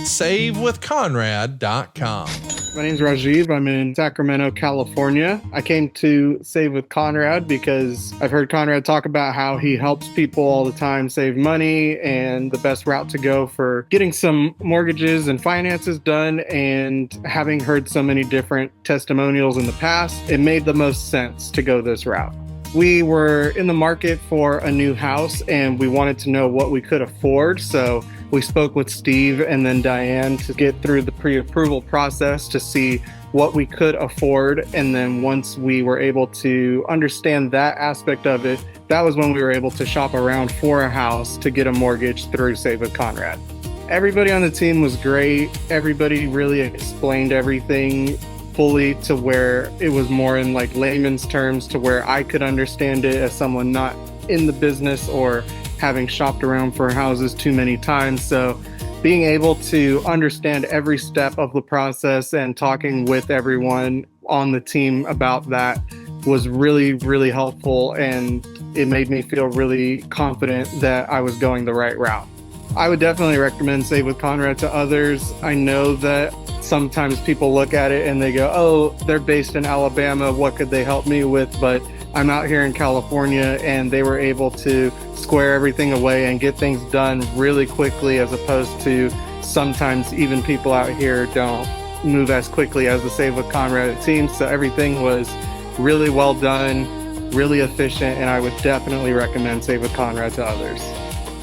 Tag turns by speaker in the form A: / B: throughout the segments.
A: SaveWithConrad.com.
B: My name is Rajiv. I'm in Sacramento, California. I came to Save with Conrad because I've heard Conrad talk about how he helps people all the time save money and the best route to go for getting some mortgages and finances done. And having heard so many different testimonials in the past, it made the most sense to go this route. We were in the market for a new house and we wanted to know what we could afford. So we spoke with Steve and then Diane to get through the pre-approval process to see what we could afford. And then once we were able to understand that aspect of it, that was when we were able to shop around for a house to get a mortgage through Save with Conrad. Everybody on the team was great. Everybody really explained everything fully to where it was more in like layman's terms to where I could understand it as someone not in the business or having shopped around for houses too many times. So being able to understand every step of the process and talking with everyone on the team about that was really, really helpful. And it made me feel really confident that I was going the right route. I would definitely recommend Save with Conrad to others. I know that sometimes people look at it and they go, oh, they're based in Alabama, what could they help me with? But I'm out here in California and they were able to square everything away and get things done really quickly, as opposed to sometimes even people out here don't move as quickly as the Save with Conrad team. So everything was really well done, really efficient, and I would definitely recommend Save with Conrad to others.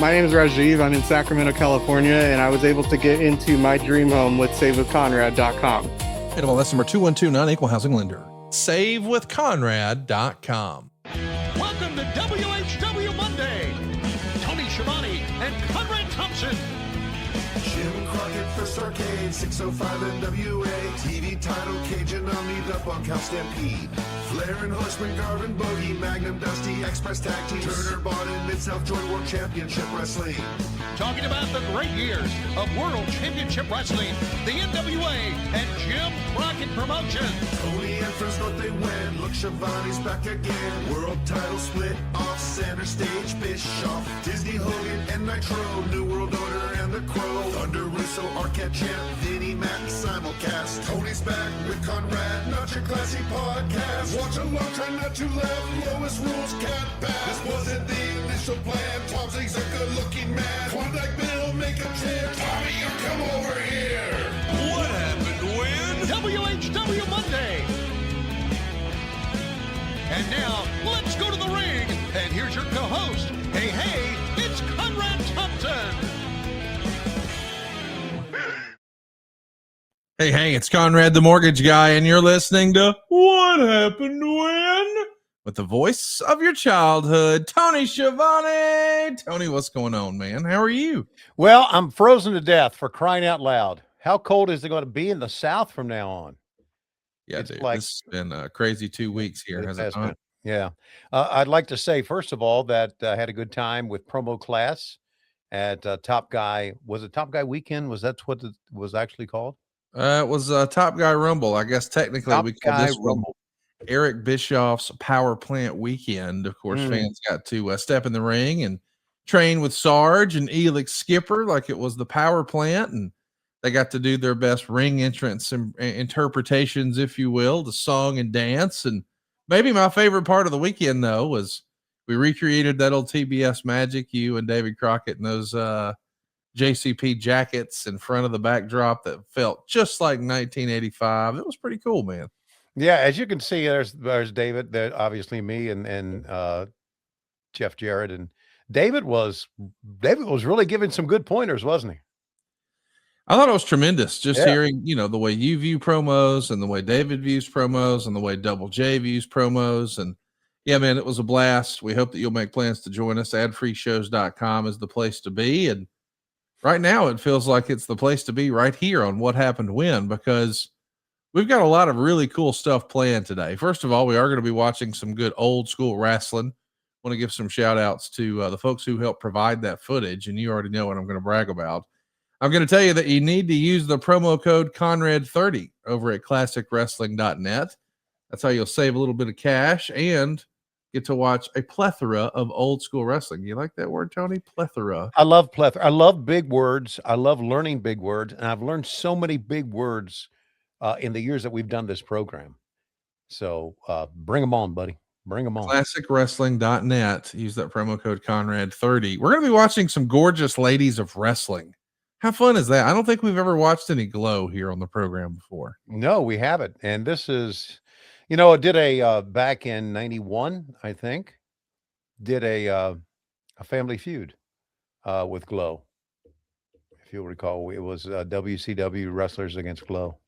B: My name is Rajiv. I'm in Sacramento, California, and I was able to get into my dream home with SaveWithConrad.com.
A: And well, that's number 212, non-equal housing lender. SaveWithConrad.com.
C: Welcome to WHW Monday. Tony Schiavone and Conrad Thompson.
D: Jim Crockett for Starrcade, 605 NWA. TV title, Cajun Omni, up on Cal Stampede. Flair and Horseman, Garvin, Bogey, Magnum, Dusty, Express Tag Team. Turner, Bodden, Mid-South Joint World Championship Wrestling.
C: Talking about the great years of World Championship Wrestling, the NWA, and Jim Crockett Promotions.
D: Tony and Fresno, they win. Look, Schiavone's back again. World title split off center stage. Bischoff, Disney, Hogan, and Nitro. New World Order and the Crow. Thunder, Russo, Arquette, Champ, Vinnie, Mac, simulcast. Tony's back with Conrad, not your classy podcast. Watch along, try not to laugh. Lowest rules can't pass. This wasn't the initial plan. Thompson's a good-looking man. Klondike Bill, make a trip. Tommy, you come over here.
C: What happened when? WHW Monday. And now, let's go to the ring. And here's your co-host. Hey, hey, it's Conrad Thompson.
A: Hey, it's Conrad the Mortgage Guy, and you're listening to What Happened When? With the voice of your childhood, Tony Schiavone. Tony, what's going on, man? How are you?
E: Well, I'm frozen to death, for crying out loud. How cold is it going to be in the South from now on?
A: Yeah,
E: It's
A: dude,
E: like-
A: it's been a crazy 2 weeks here, has it not?
E: Yeah. I'd like to say, first of all, that I had a good time with promo class at Top Guy. Was it Top Guy Weekend? Was that what it was actually called?
A: It was Top Guy Rumble. I guess technically
E: Top
A: we call
E: Guy
A: this
E: Rumble.
A: Eric Bischoff's Power Plant Weekend. Of course, fans got to step in the ring and train with Sarge and Elix Skipper like it was the Power Plant, and they got to do their best ring entrance and interpretations, if you will, the song and dance. And maybe my favorite part of the weekend, though, was we recreated that old TBS magic, you and David Crockett, and those JCP jackets in front of the backdrop that felt just like 1985. It was pretty cool, man.
E: Yeah, as you can see, there's David, there, obviously me and Jeff Jarrett, and David was really giving some good pointers, wasn't he?
A: I thought it was tremendous just
E: Yeah.
A: hearing, the way you view promos and the way David views promos and the way Double J views promos. And yeah, man, it was a blast. We hope that you'll make plans to join us. Adfreeshows.com is the place to be. And right now it feels like it's the place to be right here on What Happened When, because we've got a lot of really cool stuff planned today. First of all, we are going to be watching some good old school wrestling. Want to give some shout outs to the folks who helped provide that footage. And you already know what I'm going to brag about. I'm going to tell you that you need to use the promo code Conrad30 over at classicwrestling.net. That's how you'll save a little bit of cash and get to watch a plethora of old school wrestling. You like that word, Tony? Plethora.
E: I love plethora. I love big words. I love learning big words, and I've learned so many big words in the years that we've done this program. So bring them on, buddy. Bring them on.
A: ClassicWrestling.net. Use that promo code Conrad30. We're going to be watching some gorgeous ladies of wrestling. How fun is that? I don't think we've ever watched any Glow here on the program before.
E: No, we haven't. And this is, I did a back in '91, I think, did a Family Feud with Glow. If you'll recall, it was WCW Wrestlers Against Glow.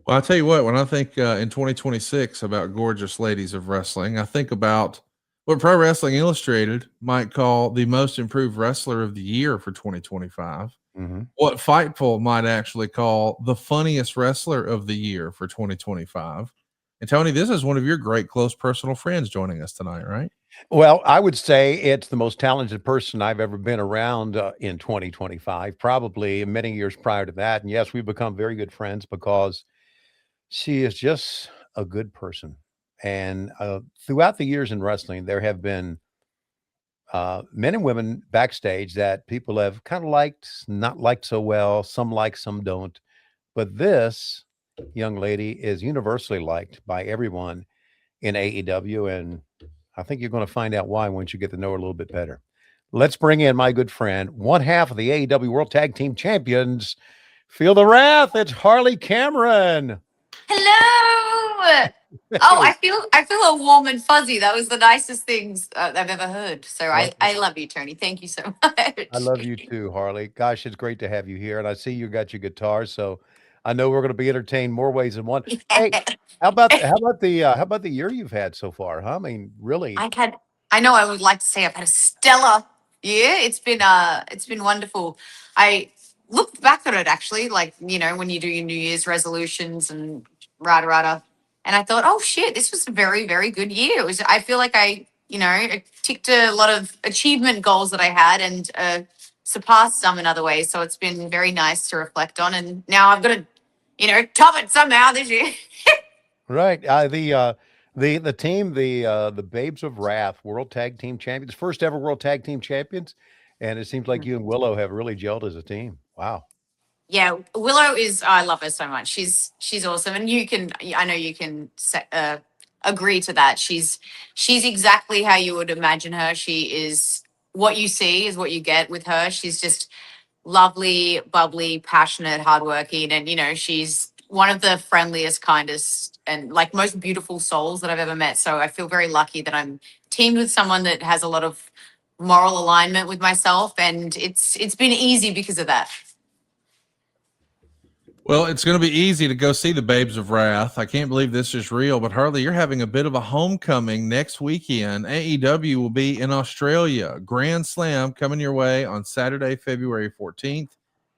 A: Well, I'll tell you what, when I think in 2026 about gorgeous ladies of wrestling, I think about what Pro Wrestling Illustrated might call the most improved wrestler of the year for 2025.
E: Mm-hmm.
A: What Fightful might actually call the funniest wrestler of the year for 2025. And Tony, this is one of your great close personal friends joining us tonight, right?
E: Well, I would say it's the most talented person I've ever been around in 2025, probably many years prior to that. And yes, we've become very good friends because she is just a good person. And throughout the years in wrestling, there have been men and women backstage that people have kind of liked, not liked so well. Some like, some don't. But this young lady is universally liked by everyone in AEW. And I think you're going to find out why once you get to know her a little bit better. Let's bring in my good friend, one half of the AEW World Tag Team Champions. Feel the wrath. It's Harley Cameron.
F: Hello. Oh, I feel all warm and fuzzy. That was the nicest things I've ever heard. So I love you, Tony. Thank you so much.
E: I love you too, Harley. Gosh, it's great to have you here. And I see you got your guitar, so I know we're going to be entertained more ways than one. Hey, how about the year you've had so far? Huh? I mean, really?
F: I know I would like to say I've had a stellar year. It's been wonderful. I looked back at it actually, like, when you do your New Year's resolutions and rada. And I thought, oh shit, this was a very, very good year. I feel like I ticked a lot of achievement goals that I had and surpassed some in other ways. So it's been very nice to reflect on. And now I've got to, top it somehow this year.
E: Right. The team, the Babes of Wrath World Tag Team Champions, first ever World Tag Team Champions. And it seems like you and Willow have really gelled as a team. Wow.
F: Yeah, Willow I love her so much. She's awesome. And I know you can agree to that. She's exactly how you would imagine her. She is, what you see is what you get with her. She's just lovely, bubbly, passionate, hardworking. And, she's one of the friendliest, kindest, and like most beautiful souls that I've ever met. So I feel very lucky that I'm teamed with someone that has a lot of moral alignment with myself. And it's been easy because of that.
A: Well, it's going to be easy to go see the Babes of Wrath. I can't believe this is real, but Harley, you're having a bit of a homecoming next weekend. AEW will be in Australia. Grand Slam coming your way on Saturday, February 14th.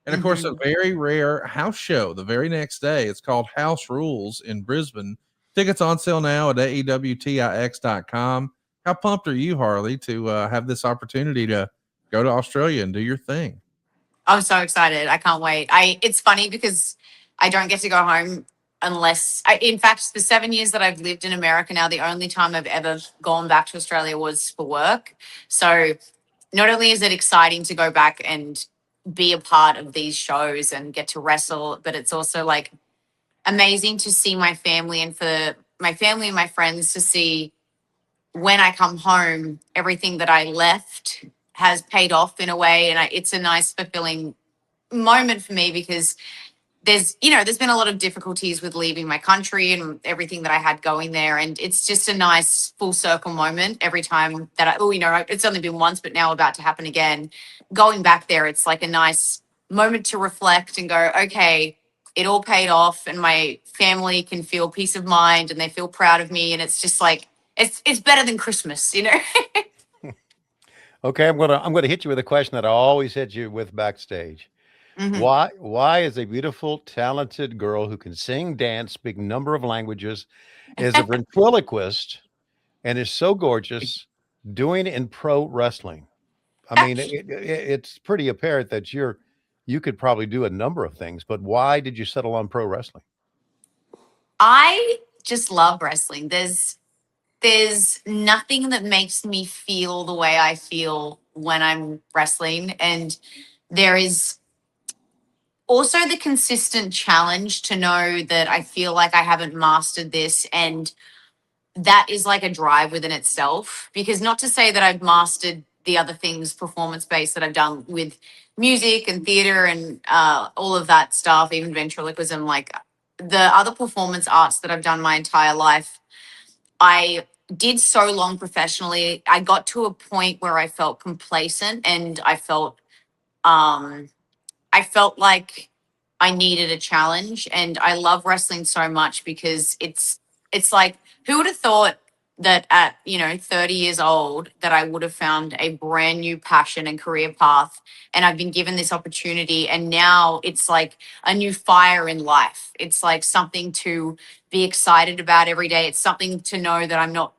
A: And of course, a very rare house show the very next day. It's called House Rules in Brisbane. Tickets on sale now at AEWTIX.com. How pumped are you, Harley, to have this opportunity to go to Australia and do your thing?
F: I'm so excited. I can't wait. It's funny because I don't get to go home unless in fact, the 7 years that I've lived in America now, the only time I've ever gone back to Australia was for work. So not only is it exciting to go back and be a part of these shows and get to wrestle, but it's also like amazing to see my family and for my family and my friends to see when I come home, everything that I left has paid off in a way. And it's a nice, fulfilling moment for me because there's been a lot of difficulties with leaving my country and everything that I had going there. And it's just a nice full circle moment every time that it's only been once, but now about to happen again. Going back there, it's like a nice moment to reflect and go, okay, it all paid off and my family can feel peace of mind and they feel proud of me. And it's just like, it's better than Christmas,
E: Okay, I'm gonna hit you with a question that I always hit you with backstage.
F: Mm-hmm.
E: Why is a beautiful, talented girl who can sing, dance, speak a number of languages, is a ventriloquist, and is so gorgeous doing in pro wrestling? I mean, it's pretty apparent that you could probably do a number of things, but why did you settle on pro wrestling?
F: I just love wrestling. there's nothing that makes me feel the way I feel when I'm wrestling. And there is also the consistent challenge to know that I feel like I haven't mastered this, and that is like a drive within itself. Because not to say that I've mastered the other things performance based that I've done with music and theater and all of that stuff, even ventriloquism, like the other performance arts that I've done my entire life, I did so long professionally. I got to a point where I felt complacent, and I felt like I needed a challenge. And I love wrestling so much because it's like, who would have thought that at 30 years old that I would have found a brand new passion and career path, and I've been given this opportunity, and now it's like a new fire in life. It's like something to be excited about every day. It's something to know that I'm not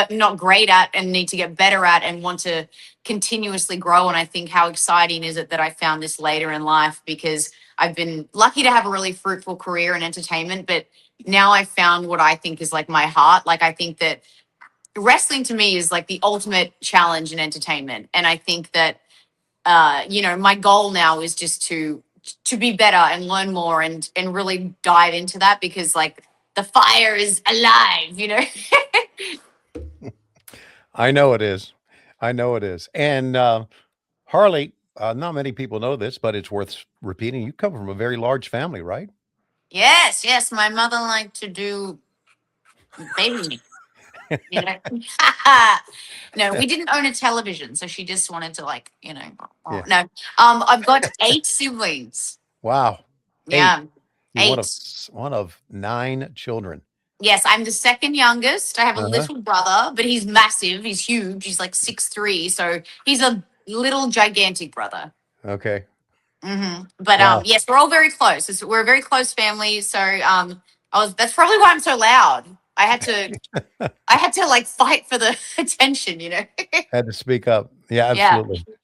F: not great at, and need to get better at, and want to continuously grow. And I think, how exciting is it that I found this later in life, because I've been lucky to have a really fruitful career in entertainment, but now I found what I think is like my heart. Like, I think that wrestling to me is like the ultimate challenge in entertainment. And I think that, my goal now is just to be better and learn more and really dive into that, because like the fire is alive.
E: I know it is. I know it is. And Harley, not many people know this, but it's worth repeating. You come from a very large family, right?
F: Yes. My mother liked to do baby. No, we didn't own a television, so she just wanted to
E: Yeah.
F: No. I've got 8 siblings.
E: Wow.
F: Yeah.
E: You're
F: 8.
E: one of 9 children.
F: Yes, I'm the second youngest. I have a
E: Uh-huh.
F: little brother, but he's massive. He's huge. He's like 6'3", so he's a little gigantic brother.
E: Okay.
F: But
E: Wow.
F: yes, we're all very close. We're a very close family. So that's probably why I'm so loud. I had to like fight for the attention,
E: Had to speak up. Yeah,
F: Yeah.
E: absolutely.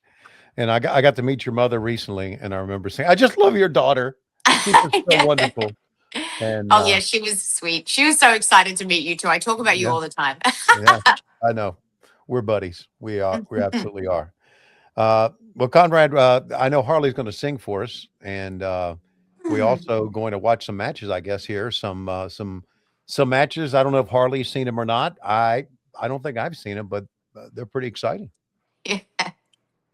E: And I got to meet your mother recently, and I remember saying, "I just love your daughter. She's just so wonderful." And
F: Oh yeah, she was sweet. She was so excited to meet you too. I talk about you
E: Yeah.
F: all the time.
E: yeah, I know. We're buddies. We are. We absolutely are. Well, Conrad, I know Harley's going to sing for us, and we also going to watch some matches. I guess here some matches. I don't know if Harley's seen them or not. I don't think I've seen them, but they're pretty exciting.
F: Yeah.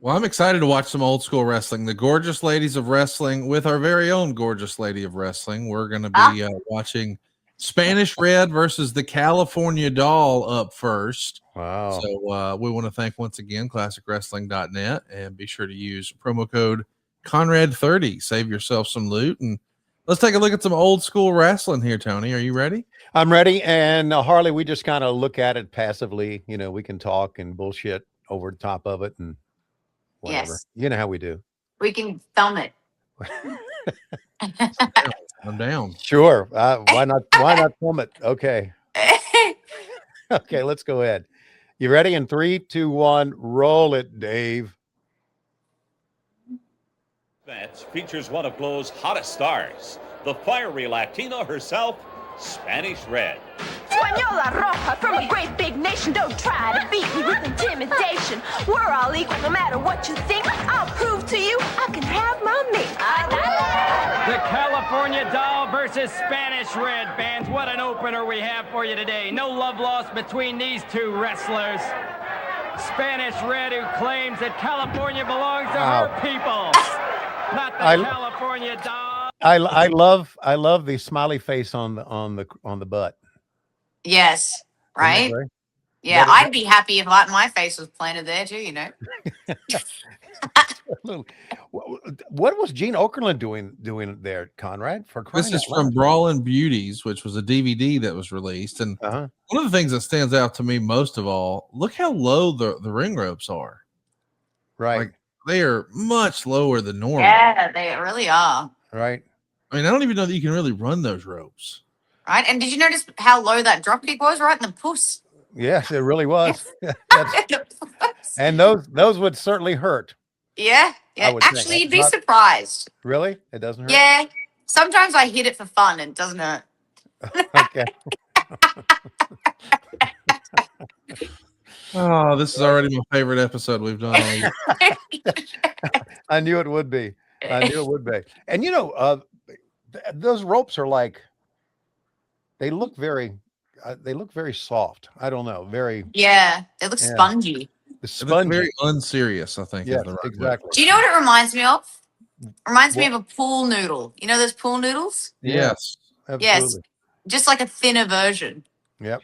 A: Well, I'm excited to watch some old school wrestling. The Gorgeous Ladies of Wrestling with our very own Gorgeous Lady of Wrestling. We're going to be watching Spanish Red versus the California Doll up first.
E: Wow.
A: So we want to thank once again classicwrestling.net, and be sure to use promo code Conrad30. Save yourself some loot. And let's take a look at some old school wrestling here, Tony. Are you ready?
E: I'm ready. And Harley, we just kind of look at it passively. We can talk and bullshit over the top of it and whatever.
F: Yes.
E: You know how we do.
F: We can film it.
A: I'm down.
E: Sure. Why not? Why not film it? Okay. Okay, let's go ahead. You ready? In 3, 2, 1, roll it, Dave.
G: Match features one of GLOW's hottest stars, the fiery Latina herself, Spanish Red.
H: Española Roja from a great big nation. Don't try to beat me with intimidation. We're all equal no matter what you think. I'll prove to you I can have my me.
I: The California Doll versus Spanish Red. Fans, what an opener we have for you today. No love lost between these two wrestlers. Spanish Red, who claims that California belongs to her people, not the California Doll.
E: I love the smiley face on the butt.
F: Yes. Right?
E: Isn't that great?
F: Yeah, I'd be happy if my face was planted there too,
E: What was Gene Okerlund doing there, Conrad? For crying
A: This is
E: out loud?
A: from Brawlin' Beauties, which was a DVD that was released. And one of the things that stands out to me most of all, look how low the ring ropes are.
E: Right.
A: Like, they are much lower than normal.
F: Yeah, they really are.
E: Right.
A: I mean, I don't even know that you can really run those ropes.
F: Right. And did you notice how low that drop kick was? Right in the puss.
E: Yes, it really was. And those would certainly hurt.
F: Yeah.
E: I would
F: Actually,
E: think.
F: you'd be
E: Not-
F: surprised.
E: Really? It doesn't hurt?
F: Yeah. Sometimes I hit it for fun and it doesn't hurt.
E: Okay.
A: Oh, this is already my favorite episode we've done all year.
E: I knew it would be. I knew it would be. And those ropes are like, they look very soft. I don't know. Very
F: Yeah, they look spongy.
E: spongy.
A: Very unserious, I think.
E: Yes,
A: is the right
E: exactly.
A: word.
F: Do you know what it reminds me of? Reminds me of a pool noodle. You know those pool noodles?
A: Yes.
E: Absolutely.
F: Yes. Just like a thinner version.
E: Yep.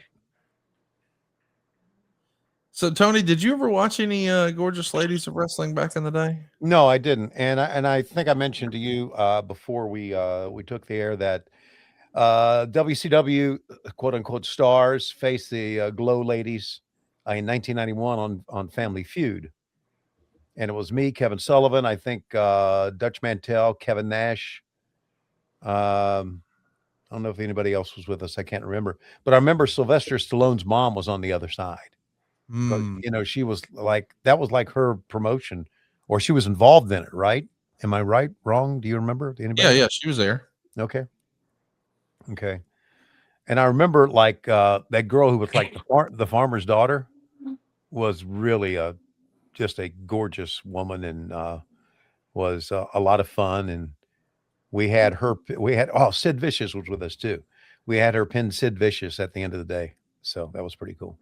A: So, Tony, did you ever watch any Gorgeous Ladies of Wrestling back in the day?
E: No, I didn't. And I think I mentioned to you before we took the air that WCW quote unquote stars faced the Glow Ladies in 1991 on Family Feud. And it was me, Kevin Sullivan, I think Dutch Mantel, Kevin Nash. I don't know if anybody else was with us. I can't remember. But I remember Sylvester Stallone's mom was on the other side. But, she was like, that was like her promotion, or she was involved in it, right? Am I right? Wrong? Do you remember? Anybody?
A: Yeah, she was there.
E: Okay. And I remember like that girl who was like the farmer's daughter was really just a gorgeous woman, and was a lot of fun. And we had Sid Vicious was with us too. We had her pin Sid Vicious at the end of the day. So that was pretty cool.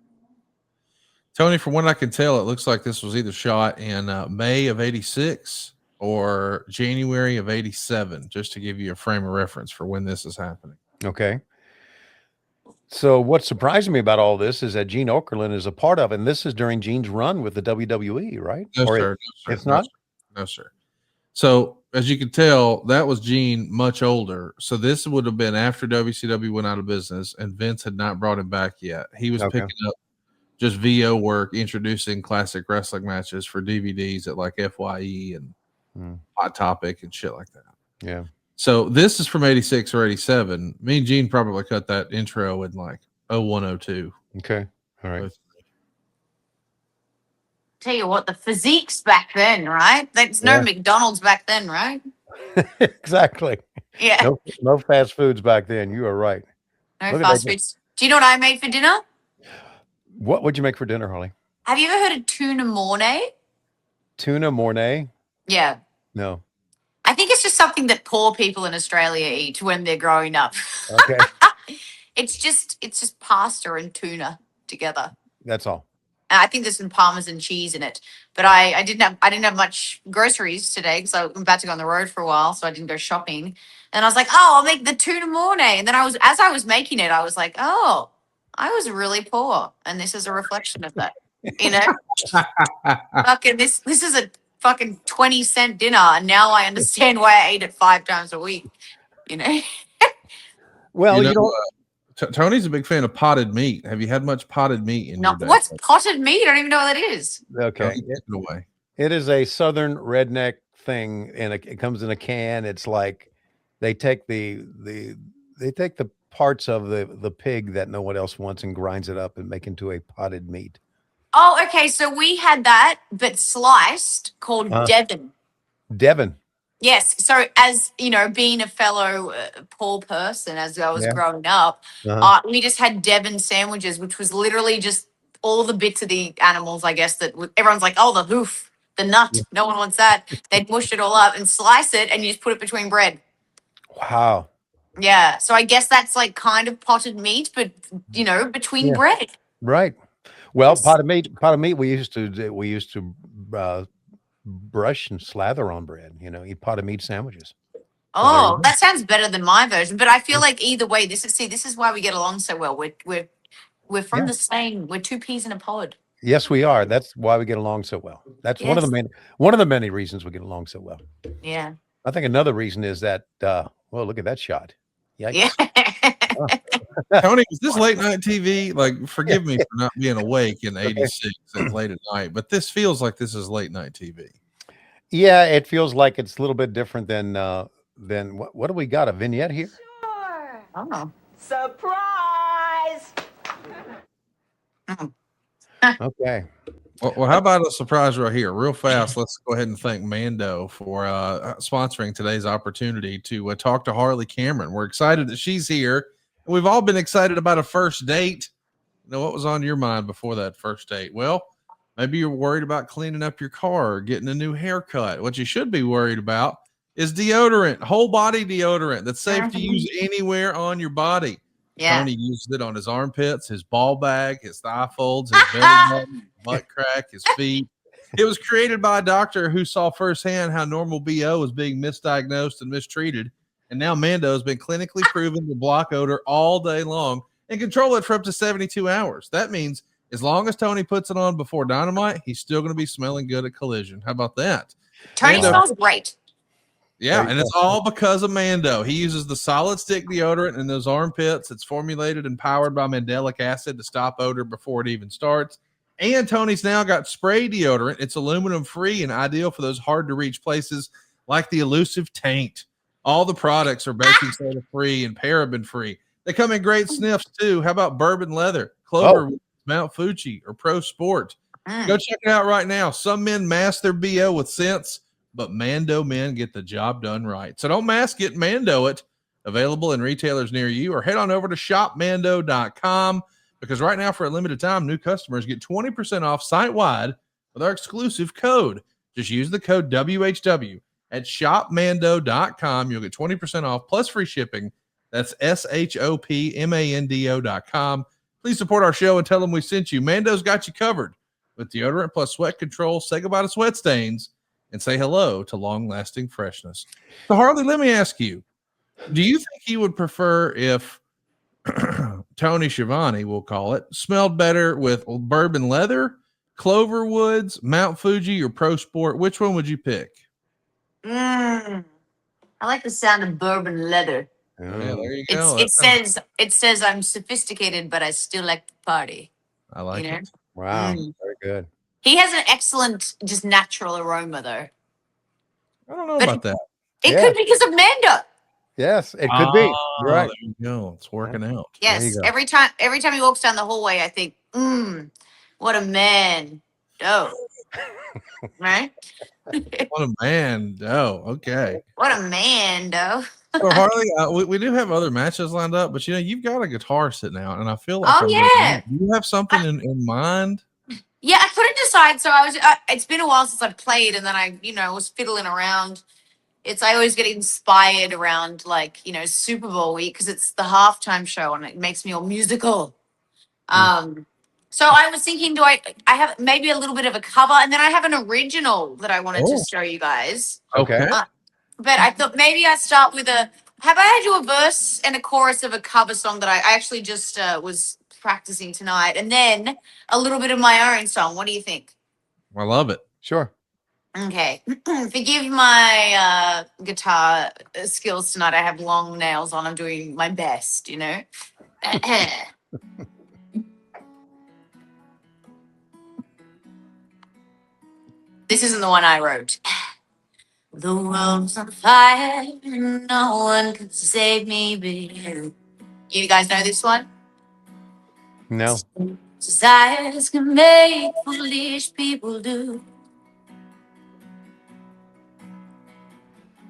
A: Tony, from what I can tell, it looks like this was either shot in May of '86 or January of '87, just to give you a frame of reference for when this is happening.
E: Okay. So what surprised me about all this is that Gene Okerlund is a part of it, and this is during Gene's run with the WWE, right?
A: No, sir.
E: It's not?
A: No, sir. So as you can tell, that was Gene much older. So this would have been after WCW went out of business and Vince had not brought him back yet. He was picking up just VO work, introducing classic wrestling matches for DVDs at like FYE and Hot Topic and shit like that.
E: Yeah.
A: So this is from '86 or '87. Me and Gene probably cut that intro in like 01, 02.
E: Okay. All right.
F: Tell you what, the physiques back then, right? There's no McDonald's back then, right?
E: Exactly.
F: Yeah.
E: No fast foods back then. You are right.
F: No fast foods. Do you know what I made for dinner?
E: What would you make for dinner, Harley?
F: Have you ever heard of tuna mornay?
E: Tuna mornay?
F: Yeah.
E: No.
F: I think it's just something that poor people in Australia eat when they're growing up.
E: Okay.
F: It's just pasta and tuna together.
E: That's all.
F: And I think there's some Parmesan cheese in it. But I didn't have much groceries today because I'm about to go on the road for a while, so I didn't go shopping. And I was like, oh, I'll make the tuna mornay. And then as I was making it, I was like, oh, I was really poor, and this is a reflection of that. Fucking this is a fucking 20-cent dinner, and now I understand why I ate it 5 times a week.
E: Well,
A: Tony's a big fan of potted meat. Have you had much potted meat in your day?
F: What's potted meat? I don't even know what that is.
E: Okay. It is a southern redneck thing, and it comes in a can. It's like they take the parts of the pig that no one else wants and grinds it up and make into a potted meat.
F: Oh, okay. So we had that, but sliced, called Devon.
E: Devon.
F: Yes. So as, being a fellow poor person as I was growing up, we just had Devon sandwiches, which was literally just all the bits of the animals, I guess, that everyone's like, oh, the hoof, the nut. No one wants that. They'd mush it all up and slice it, and you just put it between bread.
E: Wow.
F: Yeah. So I guess that's like kind of potted meat, but, between bread.
E: Right. Well, potted meat we used to brush and slather on bread, eat potted meat sandwiches.
F: Oh, that sounds better than my version. But I feel like either way, this is why we get along so well. We're from the same. We're 2 peas in a pod.
E: Yes, we are. That's why we get along so well. That's one of the many reasons we get along so well.
F: Yeah.
E: I think another reason is that well, look at that shot. Yikes.
F: Yeah.
A: Tony, is this late night TV? Like, forgive me for not being awake in '86 and late at night, but this feels like this is late night TV.
E: Yeah, it feels like it's a little bit different than what do we got? A vignette here?
H: Sure.
F: Oh.
H: Surprise!
E: Okay.
A: Well, how about a surprise right here, real fast? Let's go ahead and thank Mando for sponsoring today's opportunity to talk to Harley Cameron. We're excited that she's here. We've all been excited about a first date. What was on your mind before that first date? Well, maybe you're worried about cleaning up your car or getting a new haircut. What you should be worried about is deodorant, whole body deodorant that's safe to use anywhere on your body.
F: Yeah.
A: Tony used it on his armpits, his ball bag, his thigh folds, his belly button, butt crack, his feet. It was created by a doctor who saw firsthand how normal BO was being misdiagnosed and mistreated. And now Mando has been clinically proven to block odor all day long and control it for up to 72 hours. That means as long as Tony puts it on before Dynamite, he's still going to be smelling good at Collision. How about that?
F: Tony smells great.
A: Yeah, and it's all because of Mando. He uses the solid stick deodorant in those armpits. It's formulated and powered by mandelic acid to stop odor before it even starts. And Tony's now got spray deodorant. It's aluminum free and ideal for those hard to reach places like the elusive taint. All the products are baking soda free and paraben free. They come in great sniffs too. How about bourbon leather, Clover, Mount Fuji, or Pro Sport? Go check it out right now. Some men mask their BO with scents, but Mando men get the job done right. So don't mask it, Mando it. Available in retailers near you, or head on over to shopmando.com. Because right now, for a limited time, new customers get 20% off site-wide with our exclusive code. Just use the code WHW at shopmando.com. You'll get 20% off plus free shipping. That's shopmando.com. Please support our show and tell them we sent you. Mando's got you covered with deodorant plus sweat control. Say goodbye to sweat stains and say hello to long-lasting freshness. So, Harley, let me ask you, do you think you would prefer if Tony Schiavone, we'll call it, smelled better with bourbon leather, Clover Woods, Mount Fuji, or Pro Sport? Which one would you pick?
F: I like the sound of bourbon leather.
A: Yeah, there you go.
F: It says I'm sophisticated, but I still like to party.
A: I like it.
E: Wow, very good.
F: He has an excellent, just natural aroma, though.
A: I don't know about that.
F: It could be because of Mando.
E: Yes, it could be. You're right.
A: There you go. It's working out.
F: Yes, every time he walks down the hallway, I think, what a man. Oh, right?
A: What a man. Oh, okay.
F: What a man, though.
A: So, Harley, we do have other matches lined up, but you've got a guitar sitting out, and I feel like
F: do
A: you have something in mind?
F: Yeah, I couldn't decide. So it's been a while since I've played, and then I was fiddling around. I always get inspired around Super Bowl week because it's the halftime show and it makes me all musical. So I was thinking, I have maybe a little bit of a cover, and then I have an original that I wanted to show you guys.
E: Okay.
F: But I thought maybe I start with have I had you a verse and a chorus of a cover song that I actually just was practicing tonight, and then a little bit of my own song. What do you think?
A: I love it.
E: Sure.
F: Okay. Forgive my guitar skills tonight. I have long nails on. I'm doing my best, This isn't the one I wrote. The world's on fire, and no one can save me but you. You guys know this one?
E: No.
F: Desires can make foolish people do.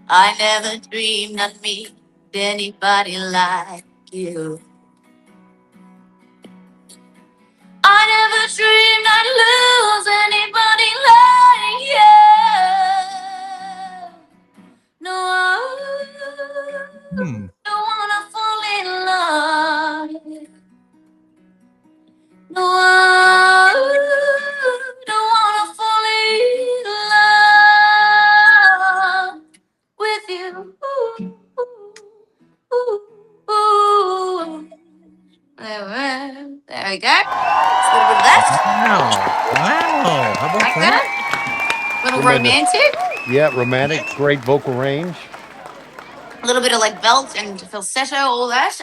F: I never dreamed I'd meet anybody like you. I never dreamed I'd lose anybody like you. No, I don't wanna fall in love. No, I don't wanna fall in love with you. There we go. Just a little bit of that.
A: Wow. How about
F: Like
A: that?
F: A little romantic.
E: Yeah, romantic. Great vocal range.
F: A little bit of belt and falsetto, all that.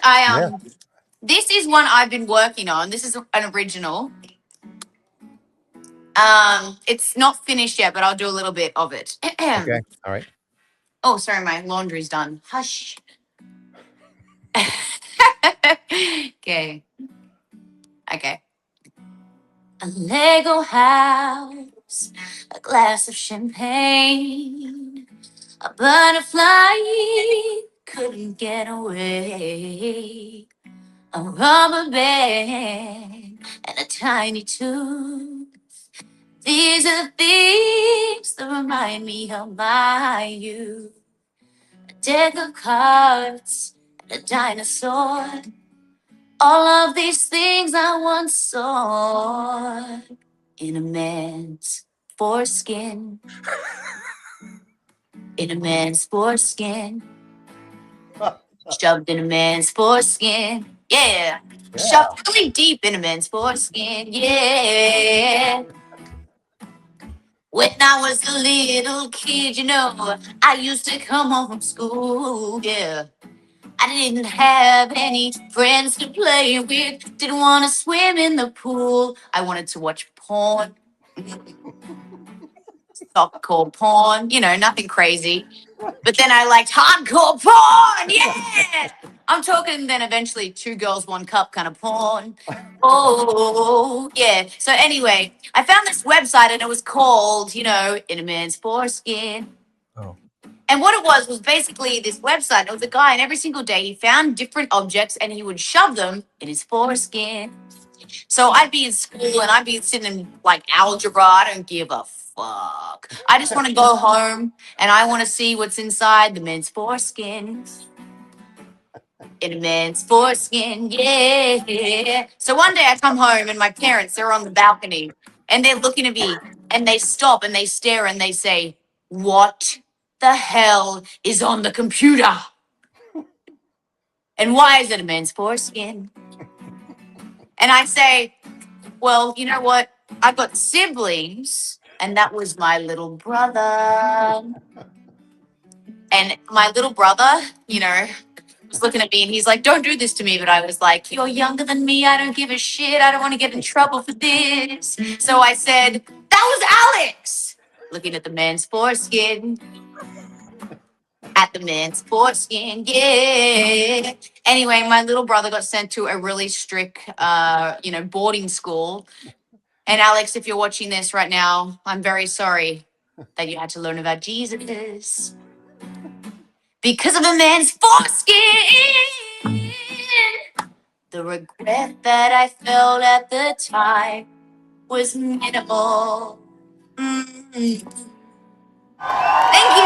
F: This is one I've been working on. This is an original. It's not finished yet, but I'll do a little bit of it.
E: Okay. All right.
F: Oh, sorry, my laundry's done. Hush. Okay. A Lego house, a glass of champagne, a butterfly couldn't get away, a rubber band and a tiny tooth. These are the things that remind me of my youth. A deck of cards and a dinosaur. All of these things I once saw in a man's foreskin. In a man's foreskin. Shoved in a man's foreskin. Yeah. Shoved really deep in a man's foreskin. Yeah. When I was a little kid, you know, I used to come home from school, yeah. I didn't have any friends to play with, didn't want to swim in the pool. I wanted to watch porn, softcore porn, you know, nothing crazy. But then I liked hardcore porn, yeah! I'm talking then eventually 2 girls, 1 cup kind of porn. Oh, yeah. So anyway, I found this website and it was called, you know, In a Man's Foreskin.
A: Oh.
F: And what it was basically this website. It was a guy, and every single day he found different objects and he would shove them in his foreskin. So I'd be in school and I'd be sitting in like algebra. I don't give a fuck. I just want to go home and I want to see what's inside the men's foreskin. In a man's foreskin, yeah. So one day I come home and my parents, they're on the balcony and they're looking at me and they stop and they stare and they say, "What the hell is on the computer? And why is it a man's foreskin?" And I say, "Well, you know what? I've got siblings and that was my little brother." And my little brother, you know, was looking at me and he's like, "Don't do this to me." But I was like, "You're younger than me. I don't give a shit. I don't want to get in trouble for this." So I said, "That was Alex." Looking at the man's foreskin. At the man's foreskin, yeah. Anyway, my little brother got sent to a really strict, you know, boarding school. And Alex, if you're watching this right now, I'm very sorry that you had to learn about Jesus. Because of a man's foreskin. The regret that I felt at the time was minimal. Thank you.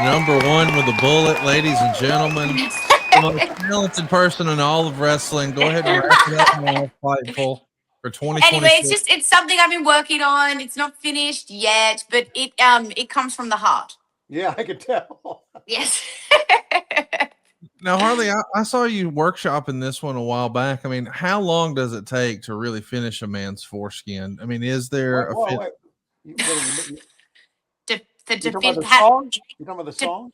A: Number 1 with a bullet, ladies and gentlemen. The most talented person in all of wrestling. Go ahead and wrap it up now, Fightful, for 2026.
F: Anyway, it's something I've been working on. It's not finished yet, but it comes from the heart.
E: Yeah, I could tell.
F: Yes.
A: Now, Harley, I saw you workshopping this one a while back. I mean, how long does it take to really finish a man's foreskin? I mean, is there
E: Wait. You talking about the song? You talking about the song?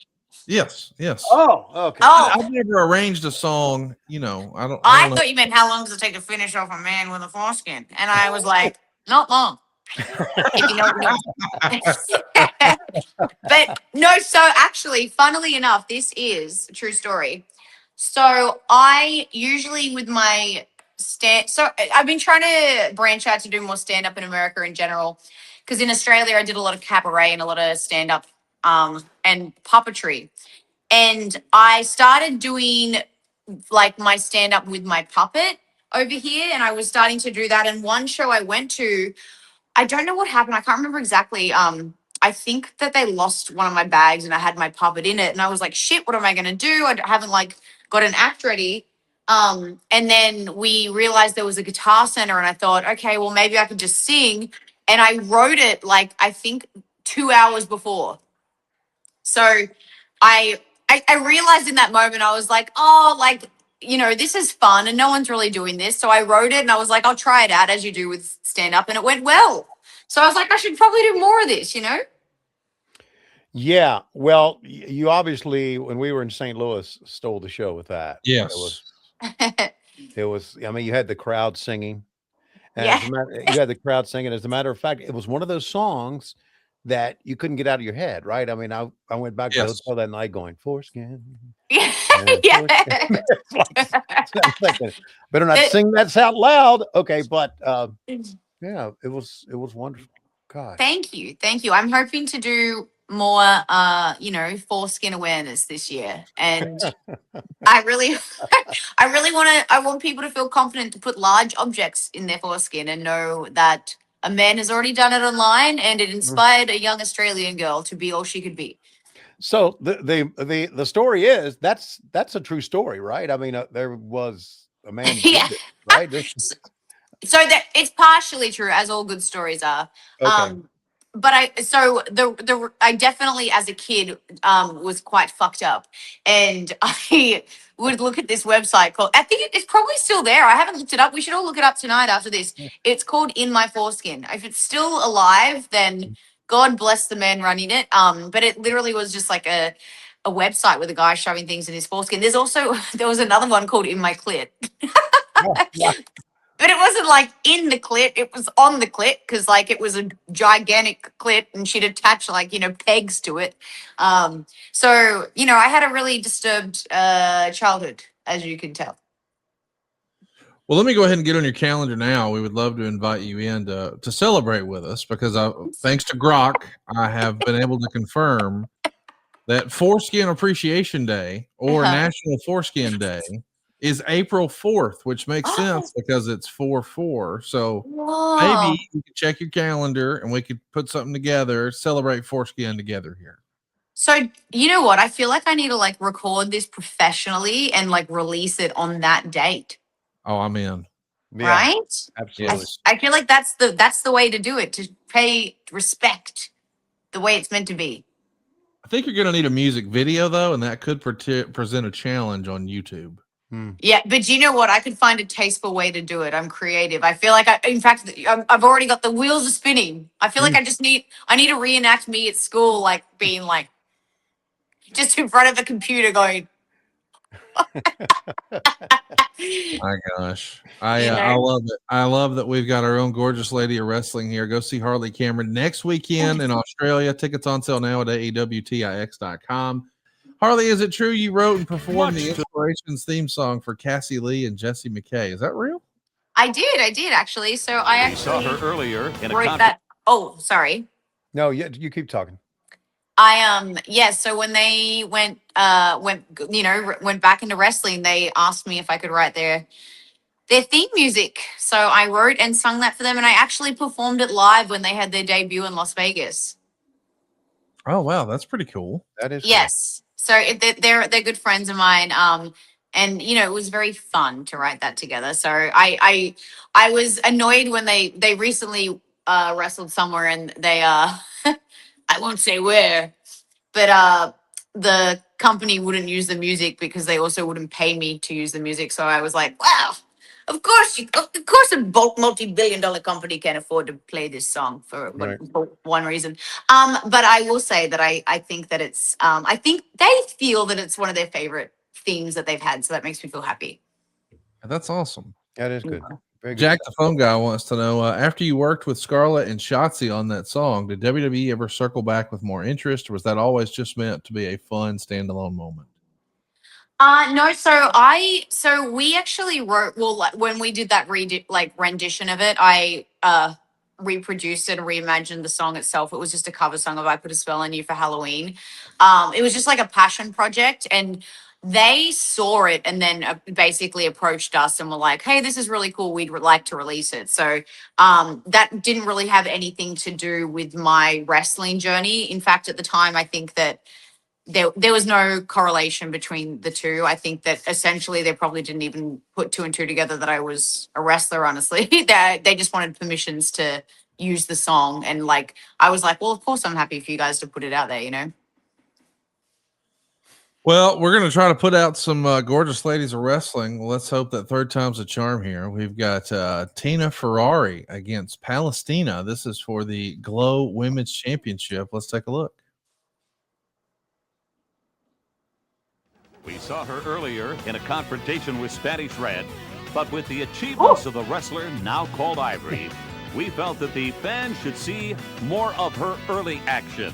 A: Yes.
E: Oh, okay.
A: I've never arranged a song, you know.
F: I thought you meant how long does it take to finish off a man with a foreskin? And I was like, not long. If you know what I mean. But no, so actually, funnily enough, this is a true story. So I usually with my so I've been trying to branch out to do more stand-up in America in general. Because in Australia, I did a lot of cabaret and a lot of stand-up and puppetry. And I started doing like my stand-up with my puppet over here. And I was starting to do that. And one show I went to, I don't know what happened. I can't remember exactly. I think that they lost one of my bags and I had my puppet in it. And I was like, shit, what am I going to do? I haven't like got an act ready. And then we realized there was a guitar center and I thought, okay, well, maybe I could just sing. And I wrote it like, I think 2 hours before. So I realized in that moment, I was like, oh, like, you know, this is fun and no one's really doing this. So I wrote it and I was like, I'll try it out as you do with stand up. And it went well. So I was like, I should probably do more of this, you know?
E: Yeah. Well, you obviously, when we were in St. Louis, stole the show with that.
A: Yes.
E: It was, I mean, you had the crowd singing. And
F: Yeah.
E: you had the crowd singing. As a matter of fact, it was one of those songs that you couldn't get out of your head, right? I mean, I went back to the hotel that night going, foreskin.
F: Yeah.
E: Thinking, better not sing that out loud. Okay, but yeah, it was wonderful. God.
F: Thank you. I'm hoping to do more, foreskin awareness this year. And I really, I want people to feel confident to put large objects in their foreskin and know that a man has already done it online, and it inspired a young Australian girl to be all she could be.
E: So the story is that's a true story, right? I mean, there was a man who
F: Yeah.
E: did it, right?
F: So that it's partially true, as all good stories are.
E: Okay.
F: But I definitely, as a kid, was quite fucked up, and I would look at this website called, I think it's probably still there. I haven't looked it up. We should all look it up tonight after this. It's called In My Foreskin. If it's still alive, then God bless the man running it. But it literally was just like a website with a guy shoving things in his foreskin. There was another one called In My Clit. But it wasn't like in the clit, it was on the clit, because like it was a gigantic clit and she'd attach pegs to it. So I had a really disturbed childhood, as you can tell.
A: Well, let me go ahead and get on your calendar now. We would love to invite you in to celebrate with us, because thanks to Grok, I have been able to confirm that Foreskin Appreciation Day, or National Foreskin Day, is April 4th, which makes sense because it's 4/4. So maybe you can check your calendar and we could put something together, celebrate foreskin together here.
F: So you know what? I feel like I need to record this professionally and release it on that date.
A: Oh, I'm in.
E: Yeah,
F: right?
E: absolutely.
F: I feel like that's the way to do it, to pay respect the way it's meant to be.
A: I think you're going to need a music video though, and that could present a challenge on YouTube.
F: Yeah, but you know what? I could find a tasteful way to do it. I'm creative. I feel like I've already got the wheels are spinning. I feel like I need to reenact me at school, being just in front of a computer going.
A: My gosh. I love it. I love that we've got our own gorgeous lady of wrestling here. Go see Harley Cameron next weekend in Australia. Tickets on sale now at AEWTIX.com. Harley, is it true you wrote and performed the Inspirations theme song for Cassie Lee and Jesse McKay? Is that real?
F: I did actually. So I actually
G: saw her earlier in a
F: wrote that. Oh, sorry.
E: No, you keep talking.
F: So when they went back into wrestling, they asked me if I could write their theme music. So I wrote and sung that for them, and I actually performed it live when they had their debut in Las Vegas.
A: Oh wow, that's pretty cool.
E: That is
F: yes. So they're good friends of mine. And it was very fun to write that together. So I was annoyed when they recently wrestled somewhere, and they I won't say where, but the company wouldn't use the music because they also wouldn't pay me to use the music. So I was like, wow, of course a multi-billion-dollar company can afford to play this song for one reason. But I will say that I think that it's I think they feel that it's one of their favorite themes that they've had. So that makes me feel happy.
A: That's awesome.
E: That is good. Very good.
A: Jack, the phone guy, wants to know, after you worked with Scarlett and Shotzi on that song, did WWE ever circle back with more interest, or was that always just meant to be a fun standalone moment?
F: No, so we actually wrote, when we did that rendition of it, I reproduced it and reimagined the song itself. It was just a cover song of I Put a Spell on You for Halloween. It was just like a passion project, and they saw it and then basically approached us and were like, hey, this is really cool. We'd like to release it. So that didn't really have anything to do with my wrestling journey. In fact, at the time, I think that there was no correlation between the two. I think that essentially they probably didn't even put two and two together that I was a wrestler, honestly. They just wanted permissions to use the song. And I was like, well, of course I'm happy for you guys to put it out there,
A: Well, we're going to try to put out some gorgeous ladies of wrestling. Let's hope that third time's a charm here. We've got Tina Ferrari against Palestina. This is for the Glow Women's Championship. Let's take a look.
G: We saw her earlier in a confrontation with Spanish Red, but with the achievements of the wrestler now called Ivory, we felt that the fans should see more of her early action.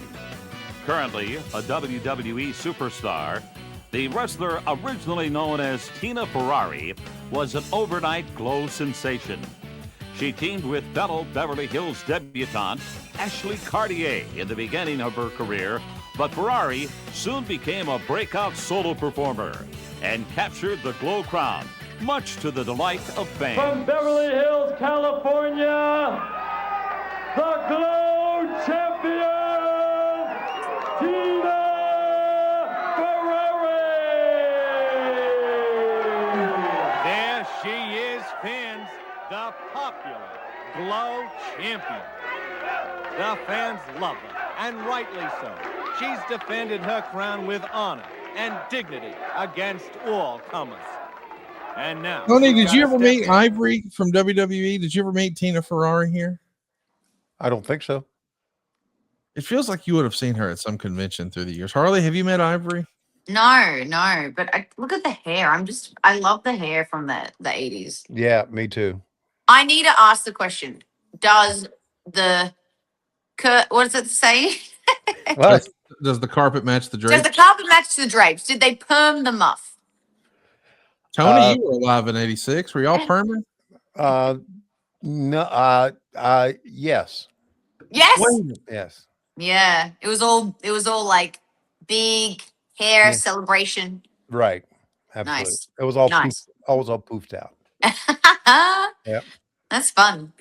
G: Currently a WWE superstar, the wrestler originally known as Tina Ferrari was an overnight Glow sensation. She teamed with fellow Beverly Hills debutante Ashley Cartier in the beginning of her career, but Ferrari soon became a breakout solo performer and captured the Glow crown, much to the delight of fans.
I: From Beverly Hills, California, the Glow champion, Tina Ferrari!
J: There she is, fans, the popular Glow champion. The fans love her, and rightly so. She's defended her crown with honor and dignity against all comers. And now,
A: Tony, did you ever meet Ivory from WWE? Did you ever meet Tina Ferrari here?
E: I don't think so.
A: It feels like you would have seen her at some convention through the years. Harley, have you met Ivory?
F: No, but look at the hair. I love the hair from the 80s.
E: Yeah, me too.
F: I need to ask the question. Does the what does it say?
E: What?
A: Does the carpet match the drapes?
F: Does the carpet match the drapes? Did they perm the muff?
A: Tony, you were alive in '86. Were y'all perming?
E: No. Yes.
F: Yes.
E: Yes.
F: Yeah. It was all like big hair
E: Yeah.
F: celebration.
E: Right. Absolutely.
F: Nice.
E: It was all
F: Nice.
E: always all poofed out. Yep.
F: That's fun.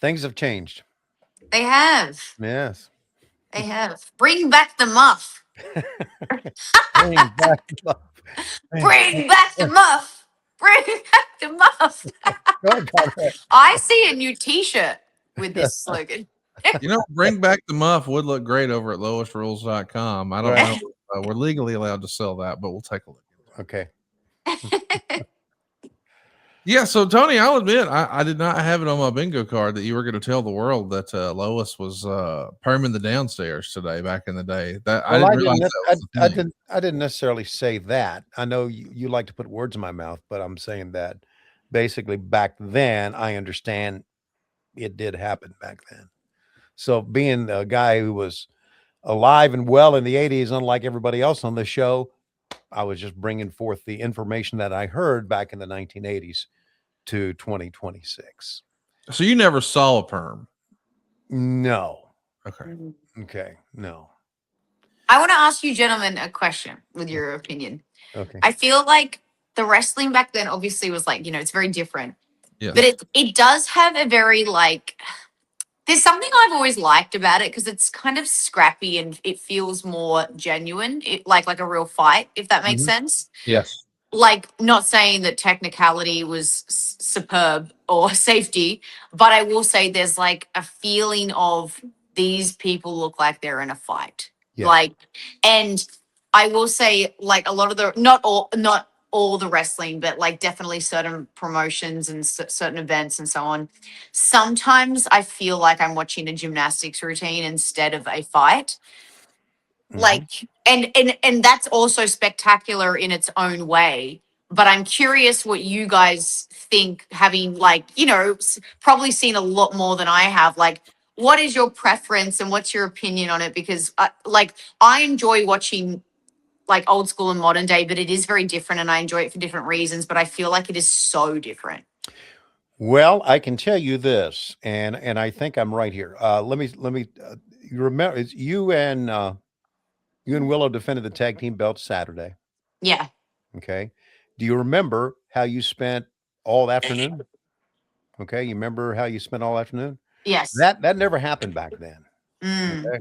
E: Things have changed.
F: They have.
E: Yes.
F: They have. Bring back the muff.
E: Bring back love.
F: Bring back the muff. Bring back the muff. I see a new T-shirt with this slogan.
A: You know, bring back the muff would look great over at lowestrules.com. I don't know. We're legally allowed to sell that, but we'll take a look.
E: Okay.
A: Yeah, so Tony, I'll admit I did not have it on my bingo card that you were going to tell the world that Lois was perming the downstairs today back in the day. That
E: Well,
A: I didn't realize that was a thing.
E: I didn't necessarily say that. I know you like to put words in my mouth, but I'm saying that basically back then, I understand it did happen back then. So being a guy who was alive and well in the 80s, unlike everybody else on the show, I was just bringing forth the information that I heard back in the 1980s to 2026.
A: So you never saw a perm?
E: No.
A: Okay.
E: Okay. No.
F: I want to ask you gentlemen a question with your opinion.
E: Okay.
F: I feel like the wrestling back then obviously was like, it's very different.
A: Yeah.
F: But it does have a very there's something I've always liked about it because it's kind of scrappy and it feels more genuine, like a real fight, if that makes sense.
A: Yes.
F: Like, not saying that technicality was superb or safety, but I will say there's like a feeling of these people look like they're in a fight.
E: Yeah.
F: And I will say a lot of the, not all the wrestling, but definitely certain promotions and certain events and so on. Sometimes I feel like I'm watching a gymnastics routine instead of a fight. And that's also spectacular in its own way. But I'm curious what you guys think, having probably seen a lot more than I have. What is your preference and what's your opinion on it? Because I enjoy watching old school and modern day, but it is very different and I enjoy it for different reasons, but I feel like it is so different.
E: Well, I can tell you this, and I think I'm right here. Let me you remember you and Willow defended the tag team belts Saturday.
F: Yeah.
E: Okay. Do you remember how you spent all afternoon? Okay. You remember how you spent all afternoon?
F: Yes.
E: That never happened back then. Okay?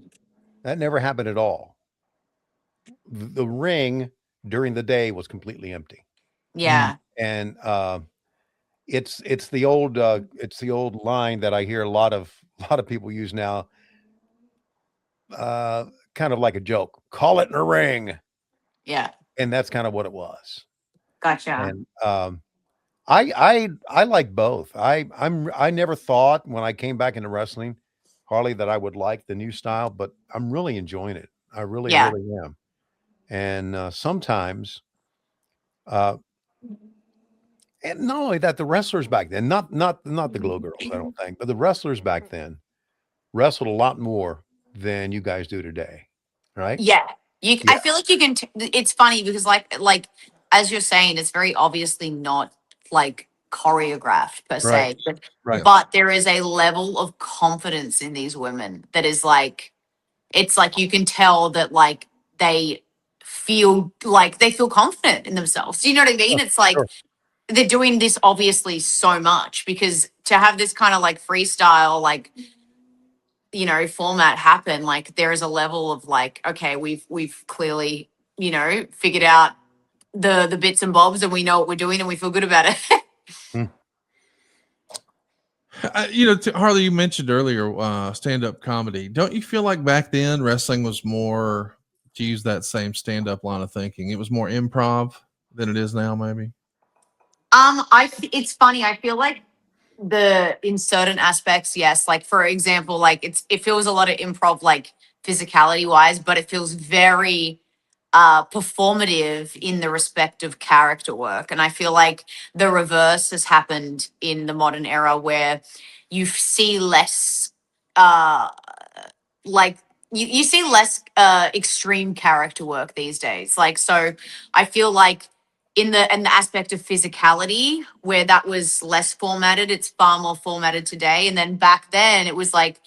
E: That never happened at all. The ring during the day was completely empty.
F: Yeah.
E: And it's the old line that I hear a lot of people use now. Kind of like a joke. Call it in a ring.
F: Yeah.
E: And that's kind of what it was.
F: Gotcha.
E: And I like both. I never thought when I came back into wrestling, Harley, that I would like the new style, but I'm really enjoying it. I really am. And sometimes, and not only that, the wrestlers back then, not the Glow Girls, I don't think, but the wrestlers back then wrestled a lot more than you guys do today, right?
F: Yeah. I feel like you can. It's funny because like as you're saying, it's very obviously not choreographed per se.
E: Right.
F: But there is a level of confidence in these women that is like, it's like you can tell that like they feel confident in themselves. Do you know what I mean? It's like they're doing this obviously so much, because to have this kind of like freestyle, like, you know, format happen, like there is a level of like, okay, we've clearly, you know, figured out the bits and bobs, and we know what we're doing and we feel good about it.
A: You know, Harley, you mentioned earlier stand-up comedy. Don't you feel like back then wrestling was more, to use that same stand-up line of thinking, it was more improv than it is now, maybe?
F: It's funny. I feel like in certain aspects, yes. Like for example, like it feels a lot of improv, like physicality wise, but it feels very performative in the respect of character work. And I feel like the reverse has happened in the modern era, where you see less like you see less extreme character work these days. Like, so I feel like in the aspect of physicality, where that was less formatted, it's far more formatted today. And then back then it was like,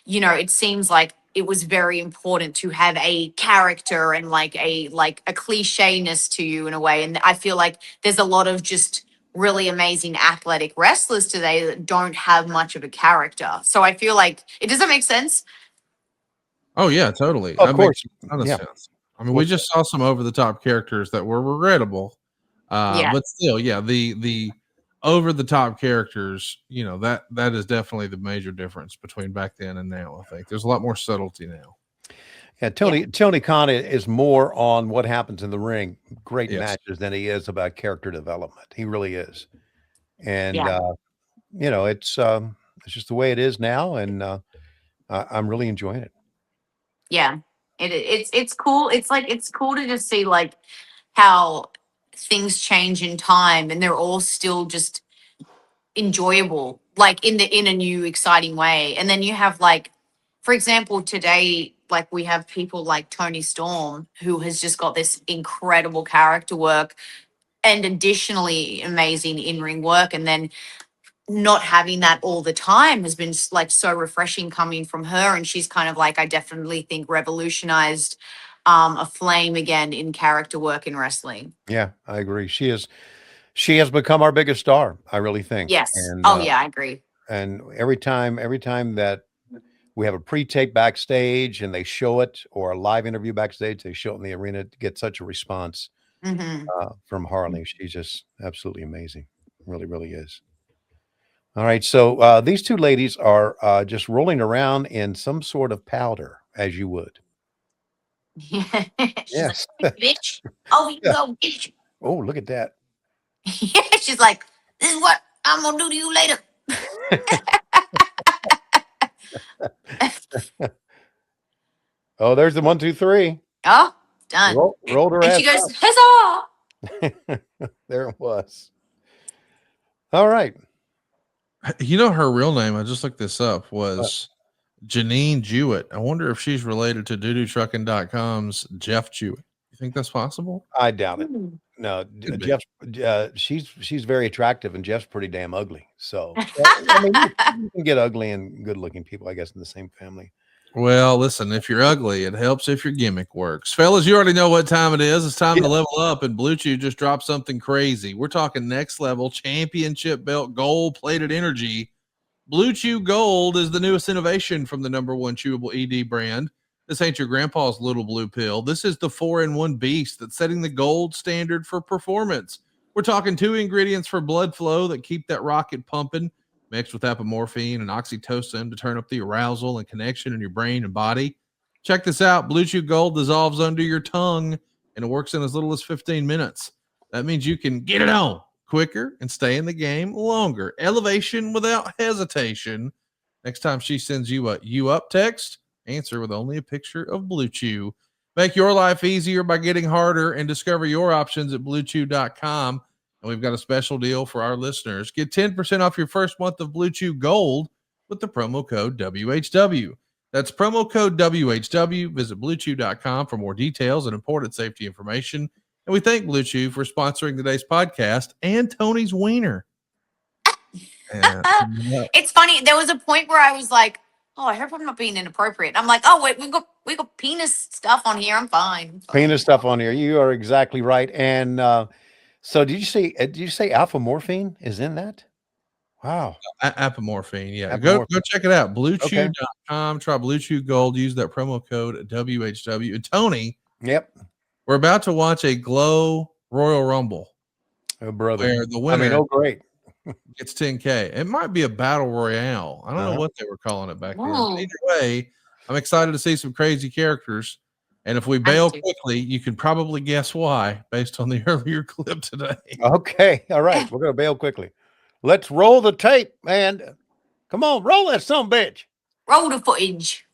F: you know, it seems like it was very important to have a character and like a cliche-ness to you in a way. And I feel like there's a lot of just really amazing athletic wrestlers today that don't have much of a character. So I feel like does that make sense?
A: Oh yeah, totally.
E: Of
A: That
E: course.
A: makes a ton of
E: Yeah.
A: sense. I mean, we just saw some over the top characters that were regrettable.
F: Yeah.
A: But still, yeah, the over the top characters, you know, that is definitely the major difference between back then and now. I think there's a lot more subtlety now.
E: Yeah, Tony Khan is more on what happens in the ring, great
A: Yes.
E: matches, than he is about character development. He really is. And
F: Yeah.
E: you know, it's just the way it is now, and I'm really enjoying it.
F: Yeah. It's cool. It's cool to just see like how things change in time, and they're all still just enjoyable, like in a new exciting way. And then you have like, for example, today, like we have people like Tony Storm, who has just got this incredible character work and additionally amazing in-ring work. And then not having that all the time has been like so refreshing coming from her. And she's kind of like, I definitely think revolutionized a flame again in character work in wrestling.
E: Yeah, I agree. She has become our biggest star, I really think.
F: Yes.
E: And
F: Yeah, I agree.
E: and every time that we have a pre-tape backstage and they show it, or a live interview backstage, they show it in the arena, to get such a response from Harley. She's just absolutely amazing. Really, really is. All right. So these two ladies are just rolling around in some sort of powder, as you would.
F: She's
E: Yes.
F: like, bitch, oh, you go, bitch.
E: Oh, look at that.
F: She's like, this is what I'm gonna do to you later.
E: Oh, there's the 1, 2, 3.
F: Oh, done.
E: Rolled her
F: And
E: ass
F: she goes,
E: up.
F: huzzah.
E: There it was. All right.
A: You know, her real name, I just looked this up, was Janine Jewett. I wonder if she's related to doodoo-trucking.com's Jeff Jewett. You think that's possible?
E: I doubt it. No, Jeff's she's very attractive, and Jeff's pretty damn ugly. So I mean, you can get ugly and good looking people, I guess, in the same family.
A: Well, listen, if you're ugly, it helps if your gimmick works. Fellas, you already know what time it is. It's time to level up, and Blue Chew just dropped something crazy. We're talking next level championship belt gold plated energy. Blue Chew Gold is the newest innovation from the #1 chewable ED brand. This ain't your grandpa's little blue pill. This is the 4-in-1 beast that's setting the gold standard for performance. We're talking 2 ingredients for blood flow that keep that rocket pumping, mixed with apomorphine and oxytocin to turn up the arousal and connection in your brain and body. Check this out. Blue Chew Gold dissolves under your tongue, and it works in as little as 15 minutes. That means you can get it on quicker and stay in the game longer. Elevation without hesitation. Next time she sends you a "you up" text, answer with only a picture of Blue Chew. Make your life easier by getting harder, and discover your options at bluechew.com. And we've got a special deal for our listeners. Get 10% off your first month of Blue Chew Gold with the promo code WHW. That's promo code WHW. Visit bluechew.com for more details and important safety information. And we thank Blue Chew for sponsoring today's podcast and Tony's Wiener. And
F: It's funny. There was a point where I was like, "Oh, I hope I'm not being inappropriate." I'm like, "Oh wait, we got penis stuff on here. I'm fine."
E: Penis stuff on here. You are exactly right. And so did you say alpha morphine is in that? Wow.
A: apomorphine. Yeah.
E: Apomorphine.
A: Go check it out.
E: Okay.
A: BlueChew.com. Try Blue Chew Gold. Use that promo code WHW. And Tony,
E: Yep.
A: we're about to watch a Glow Royal Rumble
E: Oh, brother.
A: where the winner
E: great.
A: gets 10K. It might be a battle royale. I don't know what they were calling it back then.
F: Whoa.
A: Either way, I'm excited to see some crazy characters. And if we bail quickly, you can probably guess why based on the earlier clip today.
E: Okay. All right. We're going to bail quickly. Let's roll the tape, man. Come on, roll that son of a bitch.
F: Roll the footage.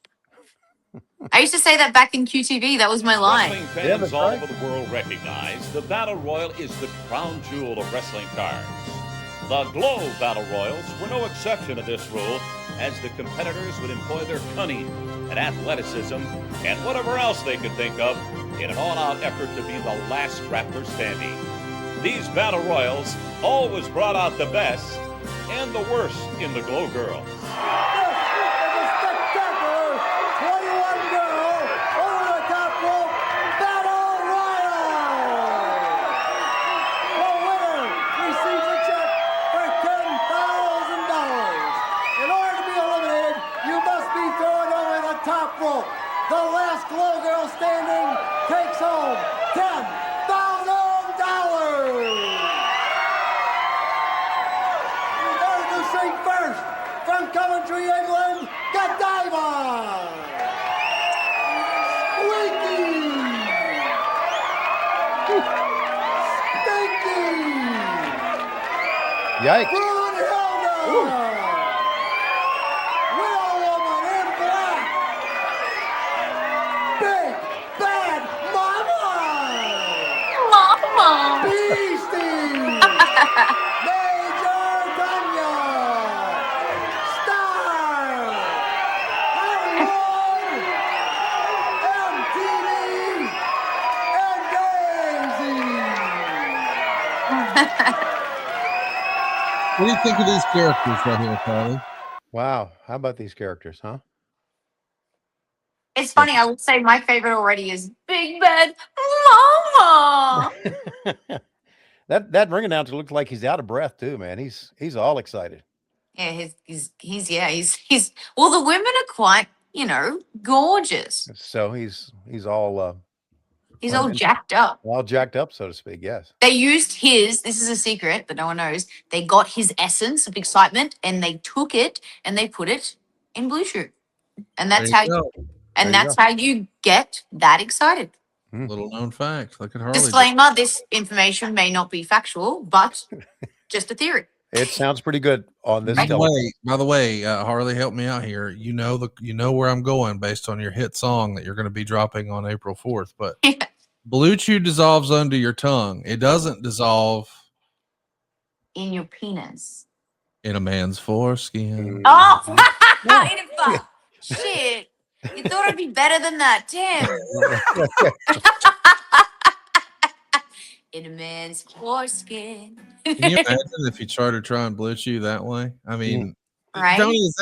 F: I used to say that back in QTV. That was my line.
G: Wrestling fans all over the world recognize the Battle Royal is the crown jewel of wrestling cards. The Glow Battle Royals were no exception to this rule, as the competitors would employ their cunning and athleticism and whatever else they could think of in an all-out effort to be the last grappler standing. These Battle Royals always brought out the best and the worst in the Glow Girls.
K: The last Glow Girl standing takes home $10,000. Introducing first from Coventry, England, Godiva, Squeaky, Stinky,
E: Yikes.
K: Brunhilde.
A: What do you think of these characters right here, Carly?
E: Wow. How about these characters, huh?
F: It's funny. I would say my favorite already is Big Bad Mama.
E: that ring announcer looks like he's out of breath too, man. He's all excited.
F: Yeah, he's well, the women are quite, gorgeous.
E: So he's all
F: He's all jacked up.
E: All jacked up, so to speak. Yes.
F: They used this is a secret that no one knows. They got his essence of excitement and they took it and they put it in Blue Chew. And that's how you get that excited.
A: Little known fact. Look at Harley.
F: Disclaimer, this information may not be factual, but just a theory.
E: It sounds pretty good on this.
A: By the way, Harley, help me out here. You know where I'm going based on your hit song that you're going to be dropping on April 4th. But Blue Chew dissolves under your tongue. It doesn't dissolve
F: in your penis.
A: In a man's foreskin.
F: Oh, shit! You thought it'd be better than that, damn. In a man's foreskin.
A: Can you imagine if you started trying Blue Chew that way? I mean,
F: right?
A: Tony, is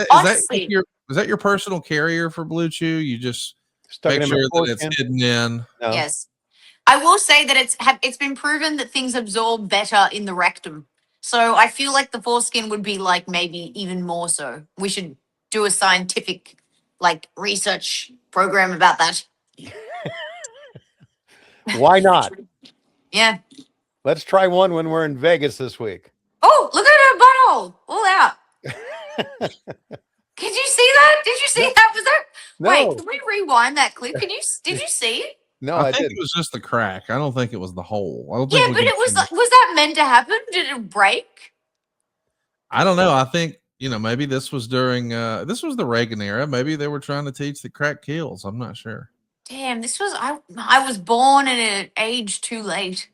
A: that your personal carrier for Blue Chew? You just make sure that it's hidden in.
F: No. Yes, I will say that it's been proven that things absorb better in the rectum. So I feel like the foreskin would be like maybe even more so. We should do a scientific research program about that.
E: Why not?
F: Yeah.
E: Let's try one when we're in Vegas this week.
F: Oh, look at her butthole. All out. Did you see that? Did you see that? Was that?
E: No.
F: Wait, can we rewind that clip? Did you see it?
E: No,
A: I think it was just the crack. I don't think it was the hole.
F: But it was that meant to happen? Did it break?
A: I don't know. I think, maybe this was during this was the Reagan era. Maybe they were trying to teach the crack kills. I'm not sure.
F: Damn, this was I was born in an age too late.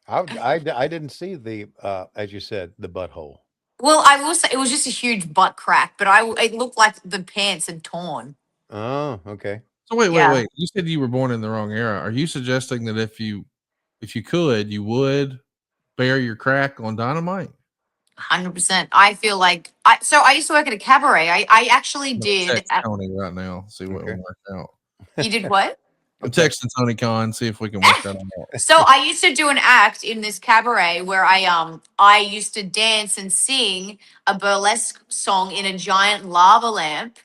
E: I didn't see the as you said, the butthole.
F: Well, I will say it was just a huge butt crack, but it looked like the pants had torn.
E: Oh, okay.
A: So wait. You said you were born in the wrong era. Are you suggesting that if you could, you would bear your crack on dynamite?
F: 100%. I feel like so I used to work at a cabaret. I actually
A: I'm gonna
F: did.
A: text Tony right now, see what will work out.
F: You did what?
A: I'm texting Tony Khan, see if we can work that out.
F: So I used to do an act in this cabaret where I used to dance and sing a burlesque song in a giant lava lamp.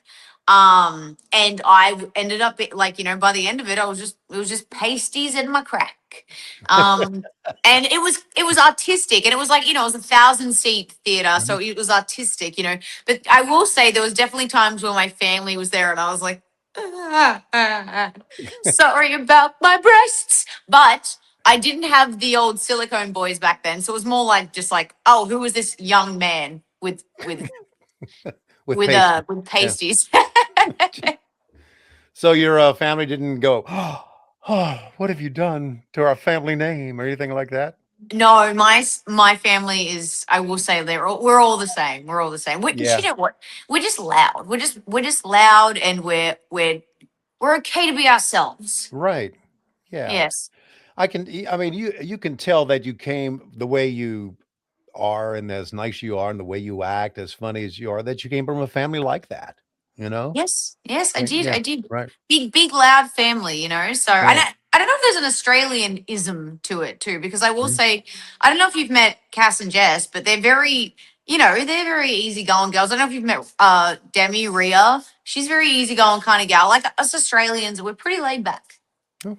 F: And I ended up like, by the end of it, it was just pasties and my crack. And it was artistic, and it was like, it was a 1,000-seat theater, so it was artistic, but I will say there was definitely times when my family was there and I was like, sorry about my breasts, but I didn't have the old silicone boys back then, so it was more like just like, oh, who is this young man with pasties?
E: So your family didn't go, oh, what have you done to our family name or anything like that?
F: No, my family is. I will say we're all the same. We're all the same.
E: Yeah.
F: You know what? We're just loud. We're just loud, and we're okay to be ourselves.
E: Right. Yeah.
F: Yes.
E: I mean, you can tell that you came the way you are and as nice you are and the way you act, as funny as you are, that you came from a family like that,
F: Yes, I did.
E: Yeah,
F: I did.
E: right.
F: Big, loud family, So
E: Yeah.
F: I don't know if there's an Australian-ism to it too, because I will
E: Mhm.
F: say, I don't know if you've met Cass and Jess, but they're very, they're very easygoing girls. I don't know if you've met Demi Rhea. She's very easygoing kind of gal. Like us Australians, we're pretty laid back.
E: Oh.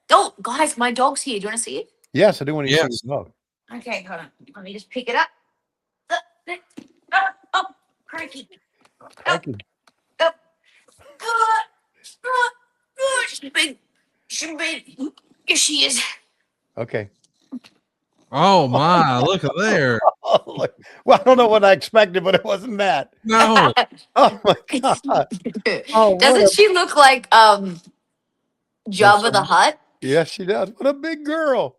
F: Oh, guys, my dog's here. Do you want to see it?
E: Yes, I do want to see
A: Yes.
E: the dog.
F: Okay, hold on. Let me just pick it up. Oh, cranky.
E: Crikey.
F: She's big. She's big. Here she is.
E: Okay.
A: Oh my, look at there.
E: Well, I don't know what I expected, but it wasn't that.
A: No.
E: Oh my God. Oh,
F: Doesn't she look like Jabba the Hutt?
E: Yes, she does. What a big girl.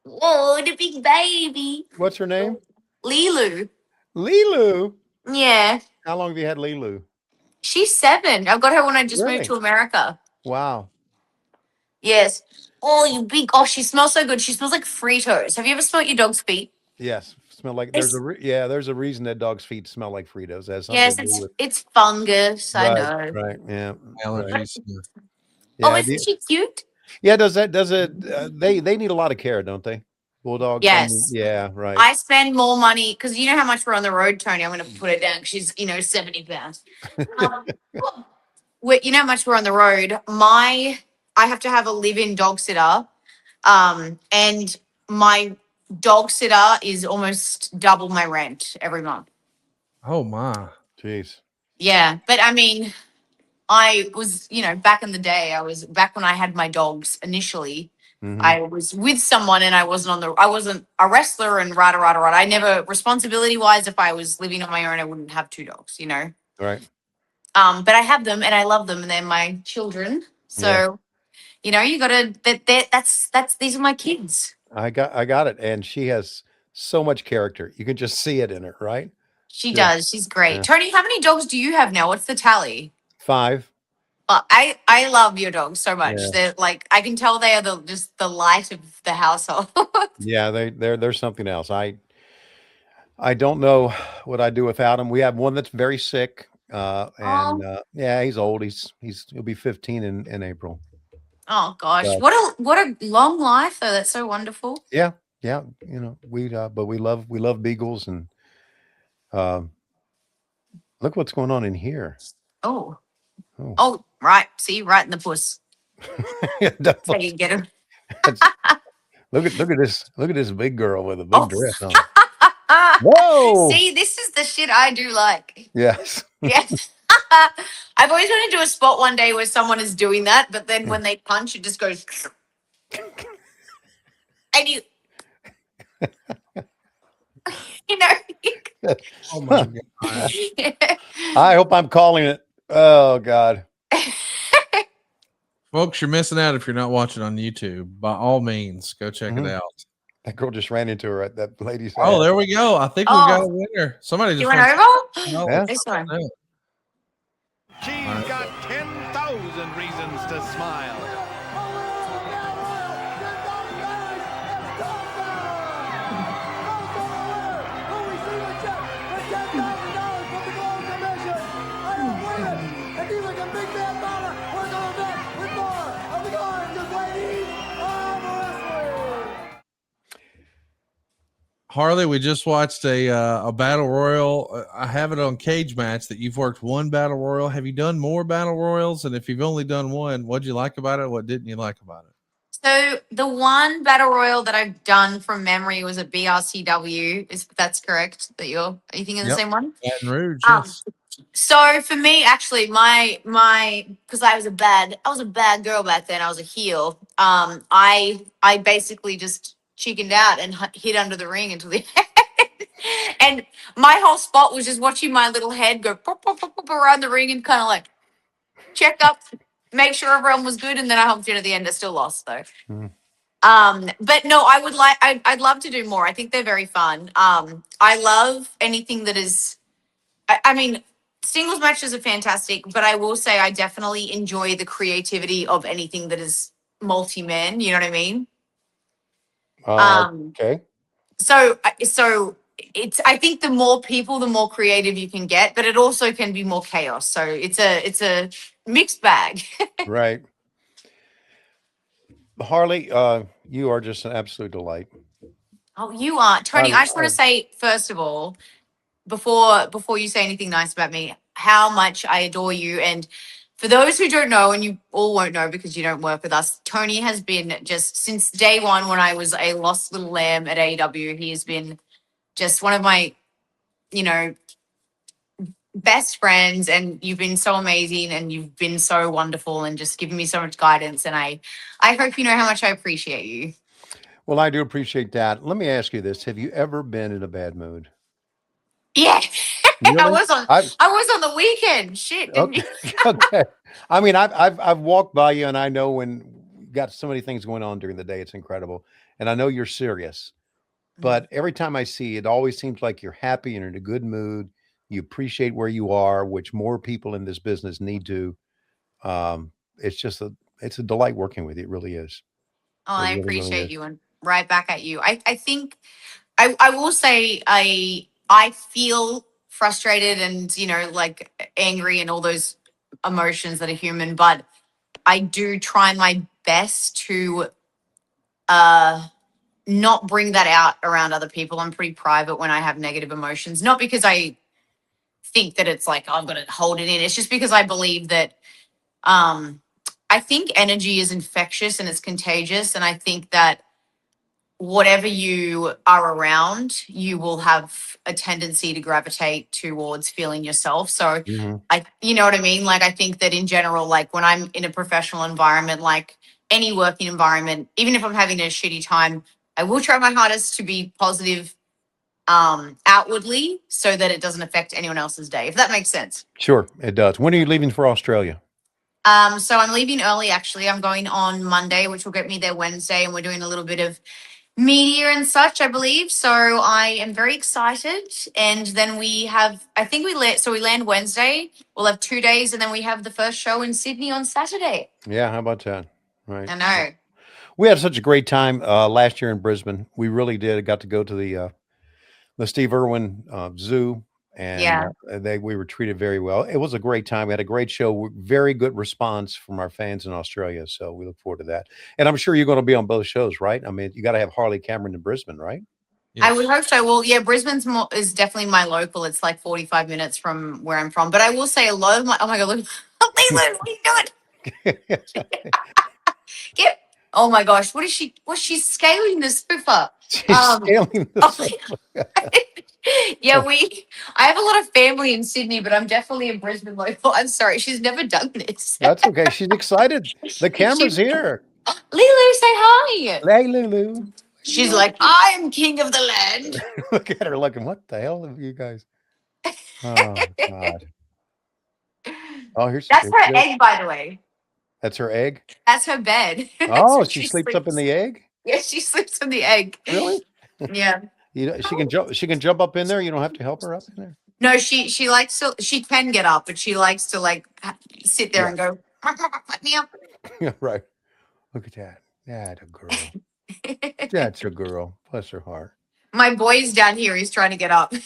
F: Oh, the big baby.
E: What's her name?
F: Lilu.
E: Lilu.
F: Yeah.
E: How long have you had Lilu?
F: She's 7. I got her when I just
E: Really?
F: moved to America.
E: Wow.
F: Yes. Oh, you big. Oh, she smells so good. She smells like Fritos. Have you ever smelled your dog's feet?
E: Yes. Smell like there's a reason that dog's feet smell like Fritos. It has something
F: Yes,
E: to do with
F: it's fungus. I know.
E: right. Yeah.
A: Allergies.
F: Oh, isn't she cute?
E: Yeah. Does it? They need a lot of care, don't they? Bulldogs.
F: Yes.
E: Yeah. Right.
F: I spend more money because you know how much we're on the road, Tony. I'm going to put it down because she's 70 pounds. You know how much we're on the road. I have to have a live-in dog sitter, and my dog sitter is almost double my rent every month.
A: Oh my.
E: Jeez.
F: Yeah, but I mean, I was back in the day. I was back when I had my dogs initially.
E: Mhm.
F: I was with someone and I wasn't a wrestler and rada. I never, responsibility wise, if I was living on my own, I wouldn't have 2 dogs,
E: Right.
F: But I have them and I love them and they're my children. So, you gotta, these are my kids.
E: I got it. And she has so much character. You can just see it in her, right?
F: She
E: Yeah.
F: does. She's great.
E: Yeah.
F: Tony, how many dogs do you have now? What's the tally?
E: 5.
F: I love your dogs so much.
E: Yeah.
F: They're like, I can tell they are just the light of the household.
E: Yeah, they're something else. I don't know what I'd do without him. We have one that's very sick. Yeah, he's old. He'll be 15 in April.
F: Oh gosh,
E: But-
F: what a long life though. That's so wonderful.
E: Yeah. But we love beagles and look what's going on in here.
F: Oh, right. See, right in the puss.
E: That's
F: How you get him.
E: look at this big girl with a big dress on. Whoa.
F: See, this is the shit I do like.
E: Yes.
F: Yes. I've always wanted to do a spot one day where someone is doing that, but then when they punch, it just goes. And you know.
A: Oh my God.
E: I hope I'm calling it. Oh God.
A: Folks, you're missing out if you're not watching on YouTube. By all means, go check it out.
E: That girl just ran into her at that lady's
A: Oh,
E: house.
A: there we go. I think we've got a winner. Somebody just
F: You went over?
A: No,
E: Yeah.
F: This one.
A: no.
J: She's got 10,000 reasons to smile.
K: Who we see
A: Harley, we just watched a battle royal. I have it on Cage Match that you've worked one battle royal. Have you done more battle royals? And if you've only done one, what'd you like about it? What didn't you like about it?
F: So the one battle royal that I've done from memory was at BRCW. Is that's correct? Are you thinking of the same one?
A: Baton Rouge,
F: Um,
A: yes.
F: So for me, actually, my because I was a bad girl back then. I was a heel. I basically just chickened out and hid under the ring until the end. And my whole spot was just watching my little head go pop, pop, pop, pop around the ring and kind of like check up, make sure everyone was good, and then I humped in at the end. I still lost though. But no, I'd love to do more. I think they're very fun. I love anything that is. I mean, singles matches are fantastic, but I will say I definitely enjoy the creativity of anything that is multi-man. You know what I mean?
E: Okay.
F: So it's. I think the more people, the more creative you can get, but it also can be more chaos. So it's a mixed bag.
E: Right. Harley, you are just an absolute delight.
F: Oh, you are, Tony. I just want to say first of all, before you say anything nice about me, how much I adore you. And for those who don't know, and you all won't know because you don't work with us, Tony has been just since day one when I was a lost little lamb at AEW. He has been just one of my, best friends, and you've been so amazing and you've been so wonderful and just given me so much guidance. And I hope you know how much I appreciate you.
E: Well, I do appreciate that. Let me ask you this. Have you ever been in a bad mood?
F: Yeah.
E: Really?
F: I was on the weekend. Shit.
E: Okay. Okay. I mean, I've walked by you and I know when you got so many things going on during the day, it's incredible. And I know you're serious, but every time I see it always seems like you're happy and in a good mood. You appreciate where you are, which more people in this business need to. It's a delight working with you. It really is.
F: Oh,
E: It
F: I
E: really, really
F: appreciate
E: is.
F: you, and right back at you. I think I will say I feel frustrated and like angry and all those emotions that are human, but I do try my best to not bring that out around other people. I'm pretty private when I have negative emotions, not because I think that it's like I've got to hold it in. It's just because I believe that I think energy is infectious and it's contagious, and I think that whatever you are around, you will have a tendency to gravitate towards feeling yourself. So you know what I mean? Like, I think that in general, like when I'm in a professional environment, like any working environment, even if I'm having a shitty time, I will try my hardest to be positive outwardly so that it doesn't affect anyone else's day, if that makes sense.
E: Sure, it does. When are you leaving for Australia?
F: So I'm leaving early, actually. I'm going on Monday, which will get me there Wednesday, and we're doing a little bit of media and such, I believe. So I am very excited. And then we have, I think we land Wednesday. We'll have 2 days, and then we have the first show in Sydney on Saturday.
E: Yeah, how about that? Right.
F: I know.
E: We had such a great time last year in Brisbane. We really did. Got to go to the Steve Irwin Zoo, and we were treated very well. It was a great time. We had a great show. Very good response from our fans in Australia. So we look forward to that. And I'm sure you're going to be on both shows, right? I mean, you got to have Harley Cameron in Brisbane, right?
F: Yes. I would hope so. Well, yeah, Brisbane's is definitely my local. It's like 45 minutes from where I'm from. But I will say a lot of my, oh my God, look, Leland, what are you doing? Oh my gosh, what is she? What's she scaling the spoofer?
E: She's scaling the spoofer.
F: Yeah, I have a lot of family in Sydney, but I'm definitely in Brisbane local. I'm sorry, she's never done this.
E: That's okay. She's excited. The camera's here.
F: Lulu, say hi.
E: Hey, Lulu.
F: She's like, I'm king of the land.
E: Look at her looking. What the hell are you guys? Oh, God. Oh,
F: That's her egg, by the way.
E: That's her egg?
F: That's her bed.
E: Oh, she sleeps up in the egg?
F: Yeah, she sleeps in the egg.
E: Really?
F: Yeah.
E: She can jump up in there. You don't have to help her up in there.
F: No, she likes to. She can get up, but she likes to like sit there and go, let me up.
E: Yeah, right. Look at that. That's a girl. That's a girl. Bless her heart.
F: My boy's down here. He's trying to get up. Do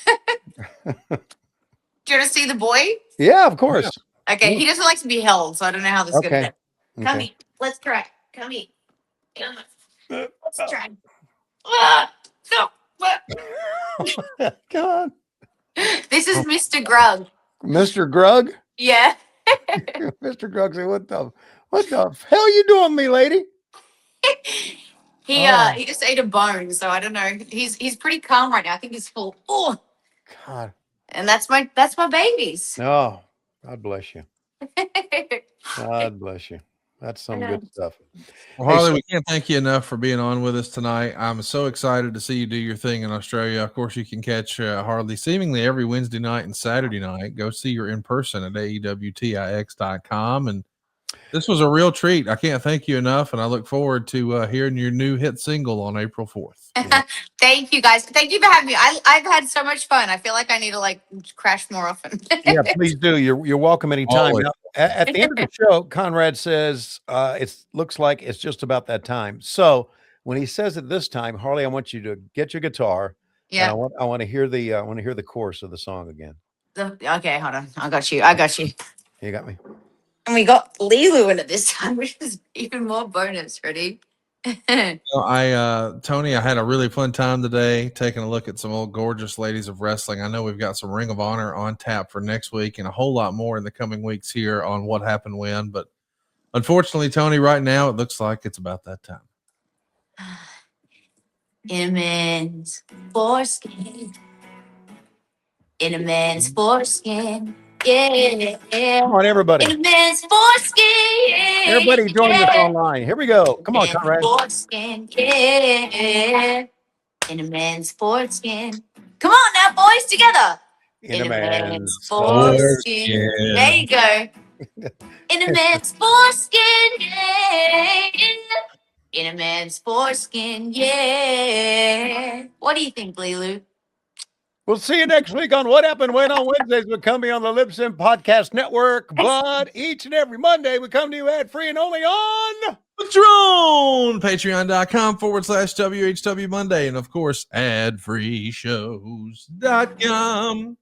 F: you want to see the boy?
E: Yeah, of course.
F: Okay, he doesn't like to be held, so I don't know how this is going to
E: go.
F: Come eat. Let's try. Come eat. Come on. Let's try. No.
E: Come on.
F: This is Mr. Grug.
E: Mr. Grug?
F: Yeah.
E: Mr. Grug said, what the hell you doing, me lady?
F: He just ate a bone, so I don't know. He's pretty calm right now. I think he's full. Oh,
E: God.
F: And that's my babies.
E: Oh, God bless you. God bless you. That's some good stuff.
A: Well, Harley, we can't thank you enough for being on with us tonight. I'm so excited to see you do your thing in Australia. Of course, you can catch Harley seemingly every Wednesday night and Saturday night. Go see her in person at AEWTIX.com. And this was a real treat. I can't thank you enough, and I look forward to hearing your new hit single on April 4th.
F: Yeah. Thank you, guys. Thank you for having me. I've had so much fun. I feel like I need to crash more often.
E: Yeah, please do. You're welcome anytime. Now, at the end of the show, Conrad says it looks like it's just about that time. So when he says it this time, Harley, I want you to get your guitar.
F: Yeah.
E: I want to hear the chorus of the song again.
F: Okay, hold on. I got you.
E: You got me.
F: And we got Lilu in it this time, which is even more bonus. Ready?
A: Well, Tony, I had a really fun time today taking a look at some old gorgeous ladies of wrestling. I know we've got some Ring of Honor on tap for next week and a whole lot more in the coming weeks here on What Happened When. But unfortunately, Tony, right now it looks like it's about that time.
F: In a man's foreskin. In a man's foreskin. Yeah.
E: Come on, everybody.
F: In a man's foreskin.
E: Everybody join us online. Here we go. Come on, Conrad.
F: Foreskin. Yeah. In a man's foreskin. Come on now, boys, together.
E: In a man's
F: foreskin. There you go. In a man's foreskin. Yeah. In a man's foreskin. Yeah. What do you think, Lilu?
E: We'll see you next week on What Happened When on Wednesdays. We're coming on the Libsyn Podcast Network. But each and every Monday, we come to you ad-free and only on
A: Patreon, patreon.com/WHW Monday. And of course, adfreeshows.com.